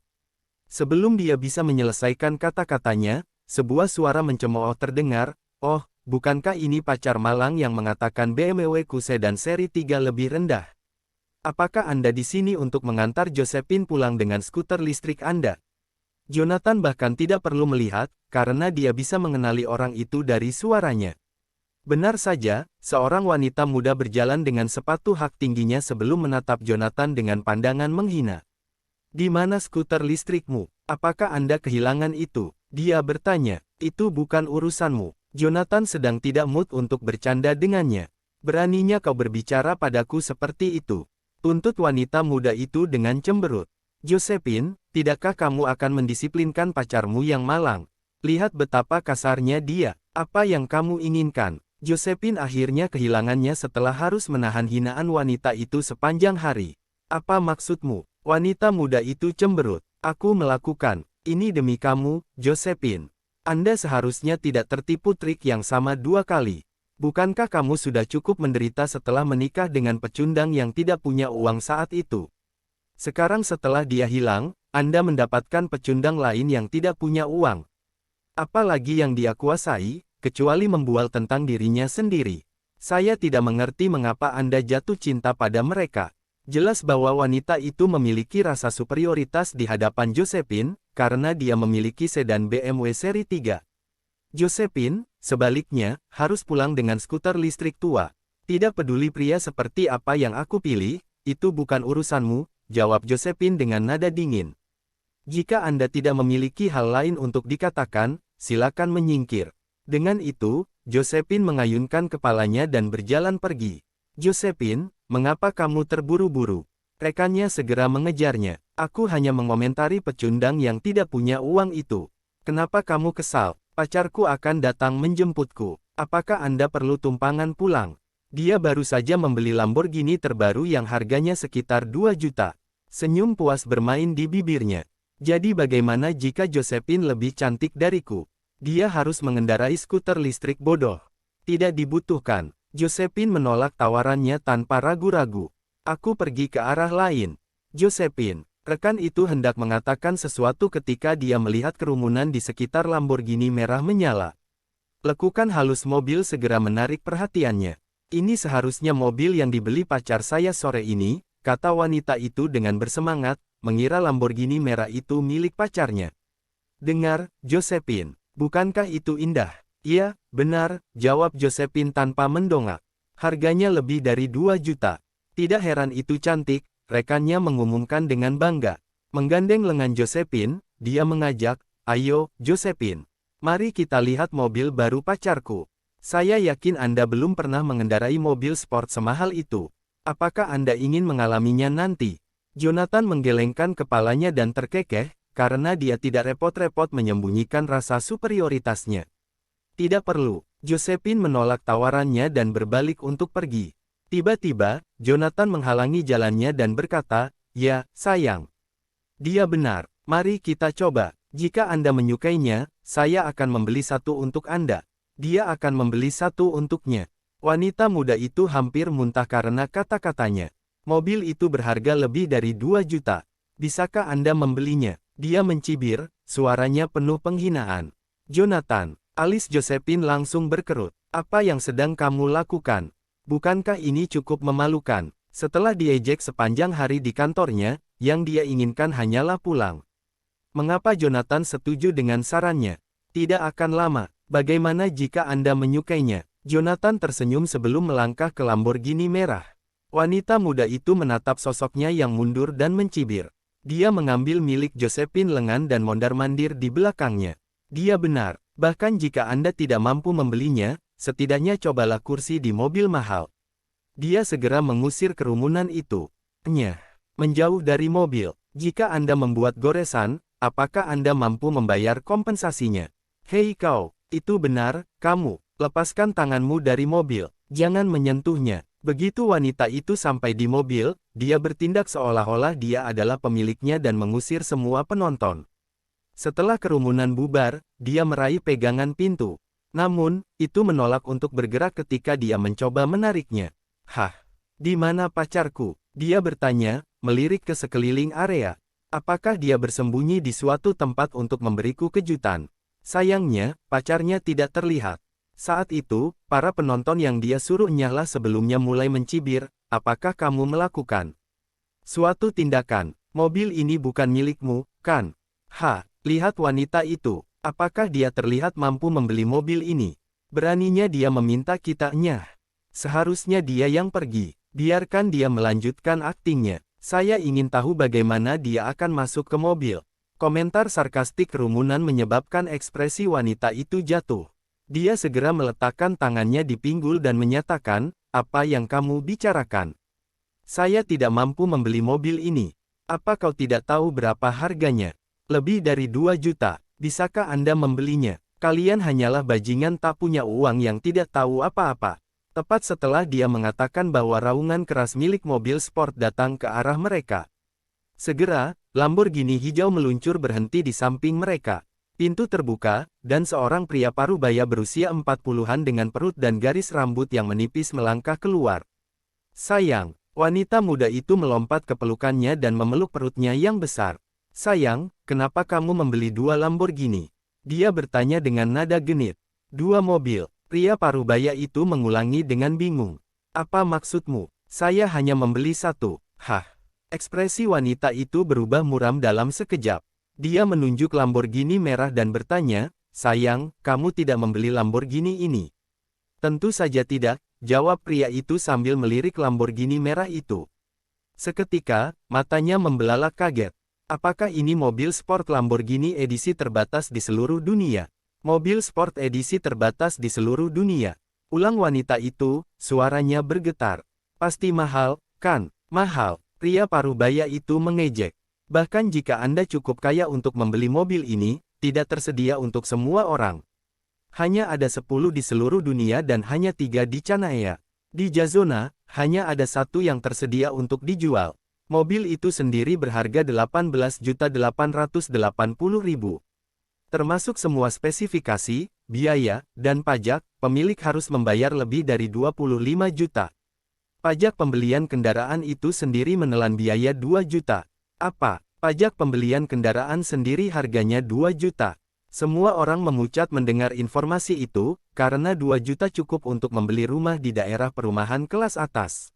Sebelum dia bisa menyelesaikan kata-katanya, sebuah suara mencemooh terdengar, "Oh, bukankah ini pacar malang yang mengatakan BMW Sedan seri 3 lebih rendah? Apakah Anda di sini untuk mengantar Josephine pulang dengan skuter listrik Anda?" Jonathan bahkan tidak perlu melihat, karena dia bisa mengenali orang itu dari suaranya. Benar saja, seorang wanita muda berjalan dengan sepatu hak tingginya sebelum menatap Jonathan dengan pandangan menghina. "Di mana skuter listrikmu? Apakah Anda kehilangan itu?" Dia bertanya. "Itu bukan urusanmu." Jonathan sedang tidak mood untuk bercanda dengannya. "Beraninya kau berbicara padaku seperti itu?" tuntut wanita muda itu dengan cemberut. "Josephine, tidakkah kamu akan mendisiplinkan pacarmu yang malang? Lihat betapa kasarnya dia. Apa yang kamu inginkan?" Josephine akhirnya kehilangannya setelah harus menahan hinaan wanita itu sepanjang hari. "Apa maksudmu?" Wanita muda itu cemberut. "Aku melakukan ini demi kamu, Josephine. Anda seharusnya tidak tertipu trik yang sama 2 kali. Bukankah kamu sudah cukup menderita setelah menikah dengan pecundang yang tidak punya uang saat itu? Sekarang setelah dia hilang, Anda mendapatkan pecundang lain yang tidak punya uang. Apalagi yang dia kuasai, kecuali membual tentang dirinya sendiri. Saya tidak mengerti mengapa Anda jatuh cinta pada mereka. Jelas bahwa wanita itu memiliki rasa superioritas di hadapan Josephine, karena dia memiliki sedan BMW seri 3. Josephine, sebaliknya, harus pulang dengan skuter listrik tua. "Tidak peduli pria seperti apa yang aku pilih, itu bukan urusanmu," jawab Josephine dengan nada dingin. "Jika Anda tidak memiliki hal lain untuk dikatakan, silakan menyingkir." Dengan itu, Josephine mengayunkan kepalanya dan berjalan pergi. "Josephine, mengapa kamu terburu-buru?" Rekannya segera mengejarnya. "Aku hanya mengomentari pecundang yang tidak punya uang itu." "Kenapa kamu kesal? Pacarku akan datang menjemputku. Apakah Anda perlu tumpangan pulang? Dia baru saja membeli Lamborghini terbaru yang harganya sekitar 2 juta. Senyum puas bermain di bibirnya. "Jadi bagaimana jika Josephine lebih cantik dariku? Dia harus mengendarai skuter listrik bodoh." "Tidak dibutuhkan." Josephine menolak tawarannya tanpa ragu-ragu. "Aku pergi ke arah lain." "Josephine." Rekan itu hendak mengatakan sesuatu ketika dia melihat kerumunan di sekitar Lamborghini merah menyala. Lekukan halus mobil segera menarik perhatiannya. "Ini seharusnya mobil yang dibeli pacar saya sore ini," kata wanita itu dengan bersemangat, mengira Lamborghini merah itu milik pacarnya. "Dengar, Josephine. Bukankah itu indah?" "Iya, benar," jawab Josephine tanpa mendongak. "Harganya lebih dari 2 juta. Tidak heran itu cantik," rekannya mengumumkan dengan bangga. Menggandeng lengan Josephine, dia mengajak, "Ayo, Josephine. Mari kita lihat mobil baru pacarku. Saya yakin Anda belum pernah mengendarai mobil sport semahal itu. Apakah Anda ingin mengalaminya nanti?" Jonathan menggelengkan kepalanya dan terkekeh, karena dia tidak repot-repot menyembunyikan rasa superioritasnya. "Tidak perlu." Josephine menolak tawarannya dan berbalik untuk pergi. Tiba-tiba, Jonathan menghalangi jalannya dan berkata, "Ya, sayang. Dia benar. Mari kita coba. Jika Anda menyukainya, saya akan membeli satu untuk Anda." Dia akan membeli satu untuknya. Wanita muda itu hampir muntah karena kata-katanya. "Mobil itu berharga lebih dari 2 juta. Bisakah Anda membelinya?" Dia mencibir, suaranya penuh penghinaan. "Jonathan." Alis Josephine langsung berkerut. "Apa yang sedang kamu lakukan? Bukankah ini cukup memalukan?" Setelah diejek sepanjang hari di kantornya, yang dia inginkan hanyalah pulang. Mengapa Jonathan setuju dengan sarannya? "Tidak akan lama. Bagaimana jika Anda menyukainya?" Jonathan tersenyum sebelum melangkah ke Lamborghini merah. Wanita muda itu menatap sosoknya yang mundur dan mencibir. Dia mengambil milik Josephine lengan dan mondar-mandir di belakangnya. "Dia benar. Bahkan jika Anda tidak mampu membelinya, setidaknya cobalah kursi di mobil mahal." Dia segera mengusir kerumunan itu. Menjauh dari mobil. "Jika Anda membuat goresan, apakah Anda mampu membayar kompensasinya?" "Hei kau, itu benar, kamu. Lepaskan tanganmu dari mobil. Jangan menyentuhnya." Begitu wanita itu sampai di mobil, dia bertindak seolah-olah dia adalah pemiliknya dan mengusir semua penonton. Setelah kerumunan bubar, dia meraih pegangan pintu. Namun, itu menolak untuk bergerak ketika dia mencoba menariknya. Hah? Di mana pacarku? Dia bertanya, melirik ke sekeliling area. Apakah dia bersembunyi di suatu tempat untuk memberiku kejutan? Sayangnya, pacarnya tidak terlihat. Saat itu, para penonton yang dia suruh nyala sebelumnya mulai mencibir, apakah kamu melakukan suatu tindakan? Mobil ini bukan milikmu, kan? Lihat wanita itu. Apakah dia terlihat mampu membeli mobil ini? Beraninya dia meminta kita nyah. Seharusnya dia yang pergi. Biarkan dia melanjutkan aktingnya. Saya ingin tahu bagaimana dia akan masuk ke mobil. Komentar sarkastik kerumunan menyebabkan ekspresi wanita itu jatuh. Dia segera meletakkan tangannya di pinggul dan menyatakan, apa yang kamu bicarakan? Saya tidak mampu membeli mobil ini. Apa kau tidak tahu berapa harganya? Lebih dari 2 juta. Bisakah Anda membelinya? Kalian hanyalah bajingan tak punya uang yang tidak tahu apa-apa. Tepat setelah dia mengatakan bahwa raungan keras milik mobil sport datang ke arah mereka. Segera, Lamborghini hijau meluncur berhenti di samping mereka. Pintu terbuka, dan seorang pria parubaya berusia 40-an dengan perut dan garis rambut yang menipis melangkah keluar. Sayang, wanita muda itu melompat ke pelukannya dan memeluk perutnya yang besar. Sayang, kenapa kamu membeli 2 Lamborghini? Dia bertanya dengan nada genit. 2 mobil, pria parubaya itu mengulangi dengan bingung. Apa maksudmu? Saya hanya membeli 1. Ekspresi wanita itu berubah muram dalam sekejap. Dia menunjuk Lamborghini merah dan bertanya, sayang, kamu tidak membeli Lamborghini ini. Tentu saja tidak, jawab pria itu sambil melirik Lamborghini merah itu. Seketika, matanya membelalak kaget. Apakah ini mobil sport Lamborghini edisi terbatas di seluruh dunia? Mobil sport edisi terbatas di seluruh dunia. Ulang wanita itu, suaranya bergetar. Pasti mahal, kan? Mahal. Pria parubaya itu mengejek. Bahkan jika Anda cukup kaya untuk membeli mobil ini, tidak tersedia untuk semua orang. Hanya ada 10 di seluruh dunia dan hanya 3 di Canaya. Di Jazona, hanya ada 1 yang tersedia untuk dijual. Mobil itu sendiri berharga 18.880.000. Termasuk semua spesifikasi, biaya, dan pajak, pemilik harus membayar lebih dari 25 juta. Pajak pembelian kendaraan itu sendiri menelan biaya 2 juta. Apa? Pajak pembelian kendaraan sendiri harganya 2 juta. Semua orang memucat mendengar informasi itu, karena 2 juta cukup untuk membeli rumah di daerah perumahan kelas atas.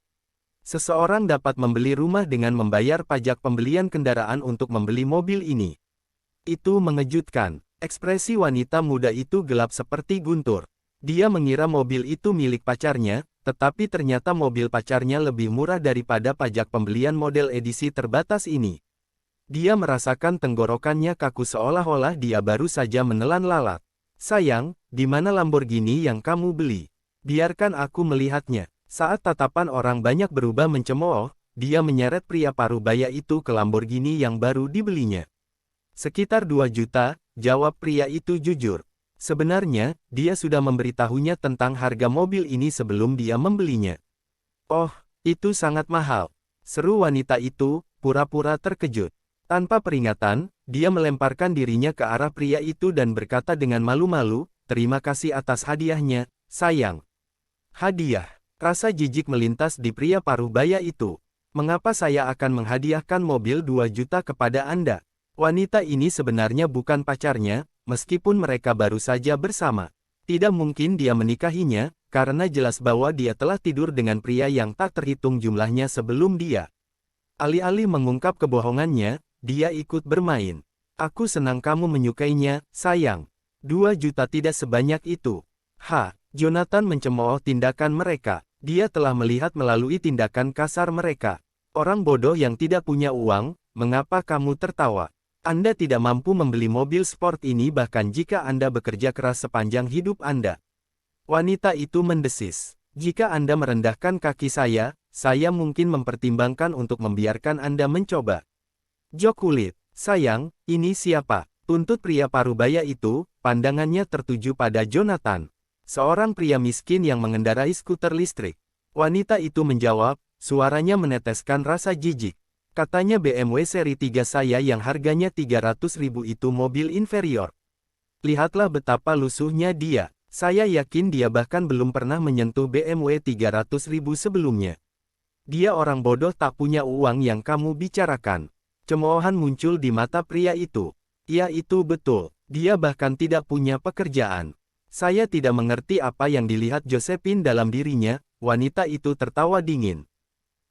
Seseorang dapat membeli rumah dengan membayar pajak pembelian kendaraan untuk membeli mobil ini. Itu mengejutkan. Ekspresi wanita muda itu gelap seperti guntur. Dia mengira mobil itu milik pacarnya, tetapi ternyata mobil pacarnya lebih murah daripada pajak pembelian model edisi terbatas ini. Dia merasakan tenggorokannya kaku seolah-olah dia baru saja menelan lalat. Sayang, di mana Lamborghini yang kamu beli? Biarkan aku melihatnya. Saat tatapan orang banyak berubah mencemooh, dia menyeret pria parubaya itu ke Lamborghini yang baru dibelinya. Sekitar 2 juta, jawab pria itu jujur. Sebenarnya, dia sudah memberitahunya tentang harga mobil ini sebelum dia membelinya. Oh, itu sangat mahal. Seru wanita itu, pura-pura terkejut. Tanpa peringatan, dia melemparkan dirinya ke arah pria itu dan berkata dengan malu-malu, terima kasih atas hadiahnya, sayang. Hadiah. Rasa jijik melintas di pria parubaya itu. Mengapa saya akan menghadiahkan mobil 2 juta kepada Anda? Wanita ini sebenarnya bukan pacarnya, meskipun mereka baru saja bersama. Tidak mungkin dia menikahinya, karena jelas bahwa dia telah tidur dengan pria yang tak terhitung jumlahnya sebelum dia. Alih-alih mengungkap kebohongannya, dia ikut bermain. Aku senang kamu menyukainya, sayang. 2 juta tidak sebanyak itu. Jonathan mencemooh tindakan mereka. Dia telah melihat melalui tindakan kasar mereka. Orang bodoh yang tidak punya uang, mengapa kamu tertawa? Anda tidak mampu membeli mobil sport ini bahkan jika Anda bekerja keras sepanjang hidup Anda. Wanita itu mendesis. Jika Anda merendahkan kaki saya mungkin mempertimbangkan untuk membiarkan Anda mencoba. Jok kulit. Sayang, ini siapa? Tuntut pria parubaya itu, pandangannya tertuju pada Jonathan. Seorang pria miskin yang mengendarai skuter listrik. Wanita itu menjawab, suaranya meneteskan rasa jijik. Katanya BMW seri 3 saya yang harganya 300.000 itu mobil inferior. Lihatlah betapa lusuhnya dia. Saya yakin dia bahkan belum pernah menyentuh BMW 300.000 sebelumnya. Dia orang bodoh tak punya uang yang kamu bicarakan. Cemoohan muncul di mata pria itu. Ya itu betul, dia bahkan tidak punya pekerjaan. Saya tidak mengerti apa yang dilihat Josephine dalam dirinya, wanita itu tertawa dingin.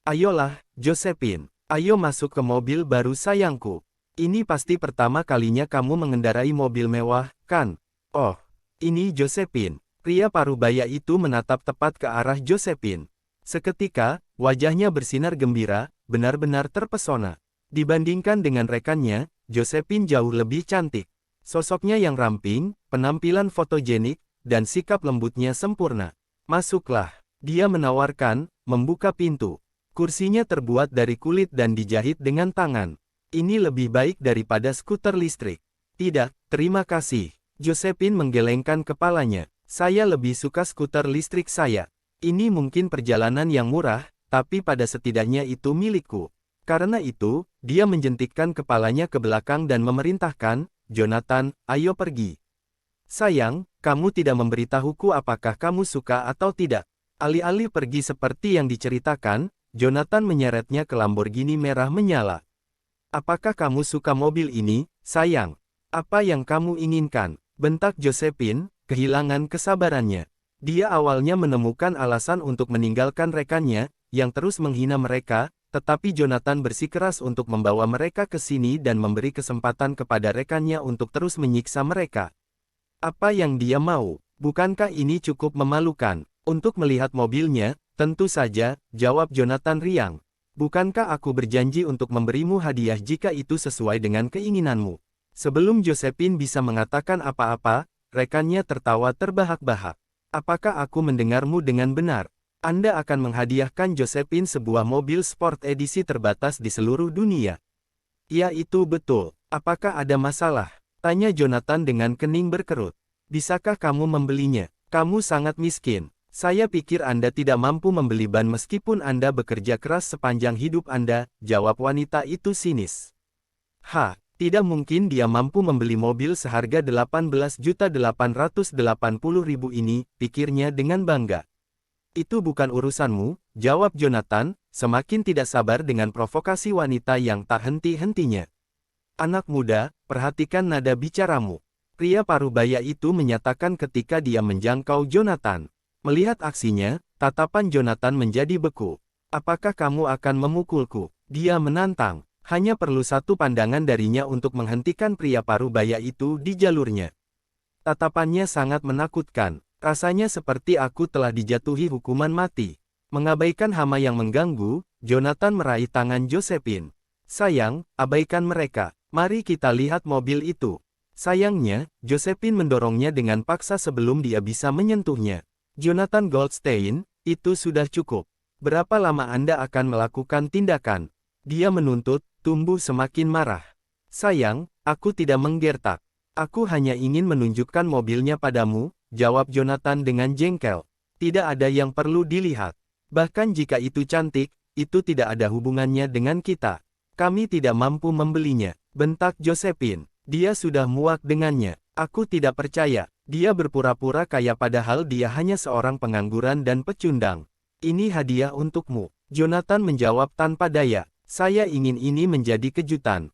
Ayolah, Josephine, ayo masuk ke mobil baru sayangku. Ini pasti pertama kalinya kamu mengendarai mobil mewah, kan? Oh. Ini Josephine. Pria parubaya itu menatap tepat ke arah Josephine. Seketika, wajahnya bersinar gembira, benar-benar terpesona. Dibandingkan dengan rekannya, Josephine jauh lebih cantik. Sosoknya yang ramping, penampilan fotogenik, dan sikap lembutnya sempurna. Masuklah. Dia menawarkan, membuka pintu. Kursinya terbuat dari kulit dan dijahit dengan tangan. Ini lebih baik daripada skuter listrik. Tidak, terima kasih. Josephine menggelengkan kepalanya. Saya lebih suka skuter listrik saya. Ini mungkin perjalanan yang murah, tapi pada setidaknya itu milikku. Karena itu, dia menjentikkan kepalanya ke belakang dan memerintahkan, Jonathan, ayo pergi. Sayang, kamu tidak memberitahuku apakah kamu suka atau tidak. Alih-alih pergi seperti yang diceritakan, Jonathan menyeretnya ke Lamborghini merah menyala. Apakah kamu suka mobil ini, sayang? Apa yang kamu inginkan? Bentak Josephine, kehilangan kesabarannya. Dia awalnya menemukan alasan untuk meninggalkan rekannya, yang terus menghina mereka, tetapi Jonathan bersikeras untuk membawa mereka ke sini dan memberi kesempatan kepada rekannya untuk terus menyiksa mereka. Apa yang dia mau? Bukankah ini cukup memalukan? Untuk melihat mobilnya, tentu saja, jawab Jonathan riang. Bukankah aku berjanji untuk memberimu hadiah jika itu sesuai dengan keinginanmu? Sebelum Josephine bisa mengatakan apa-apa, rekannya tertawa terbahak-bahak. Apakah aku mendengarmu dengan benar? Anda akan menghadiahkan Josephine sebuah mobil sport edisi terbatas di seluruh dunia. Ya itu betul. Apakah ada masalah? Tanya Jonathan dengan kening berkerut. Bisakah kamu membelinya? Kamu sangat miskin. Saya pikir Anda tidak mampu membeli ban meskipun Anda bekerja keras sepanjang hidup Anda, jawab wanita itu sinis. Tidak mungkin dia mampu membeli mobil seharga 18.880.000 ini, pikirnya dengan bangga. Itu bukan urusanmu, jawab Jonathan, semakin tidak sabar dengan provokasi wanita yang tak henti-hentinya. Anak muda, perhatikan nada bicaramu. Pria parubaya itu menyatakan ketika dia menjangkau Jonathan. Melihat aksinya, tatapan Jonathan menjadi beku. Apakah kamu akan memukulku? Dia menantang. Hanya perlu satu pandangan darinya untuk menghentikan pria parubaya itu di jalurnya. Tatapannya sangat menakutkan. Rasanya seperti aku telah dijatuhi hukuman mati. Mengabaikan hama yang mengganggu, Jonathan meraih tangan Josephine. Sayang, abaikan mereka. Mari kita lihat mobil itu. Sayangnya, Josephine mendorongnya dengan paksa sebelum dia bisa menyentuhnya. Jonathan Goldstein, itu sudah cukup. Berapa lama Anda akan melakukan tindakan? Dia menuntut, tumbuh semakin marah. Sayang, aku tidak menggertak. Aku hanya ingin menunjukkan mobilnya padamu, jawab Jonathan dengan jengkel. Tidak ada yang perlu dilihat. Bahkan jika itu cantik, itu tidak ada hubungannya dengan kita. Kami tidak mampu membelinya, bentak Josephine. Dia sudah muak dengannya. Aku tidak percaya. Dia berpura-pura kaya padahal dia hanya seorang pengangguran dan pecundang. Ini hadiah untukmu. Jonathan menjawab tanpa daya. Saya ingin ini menjadi kejutan.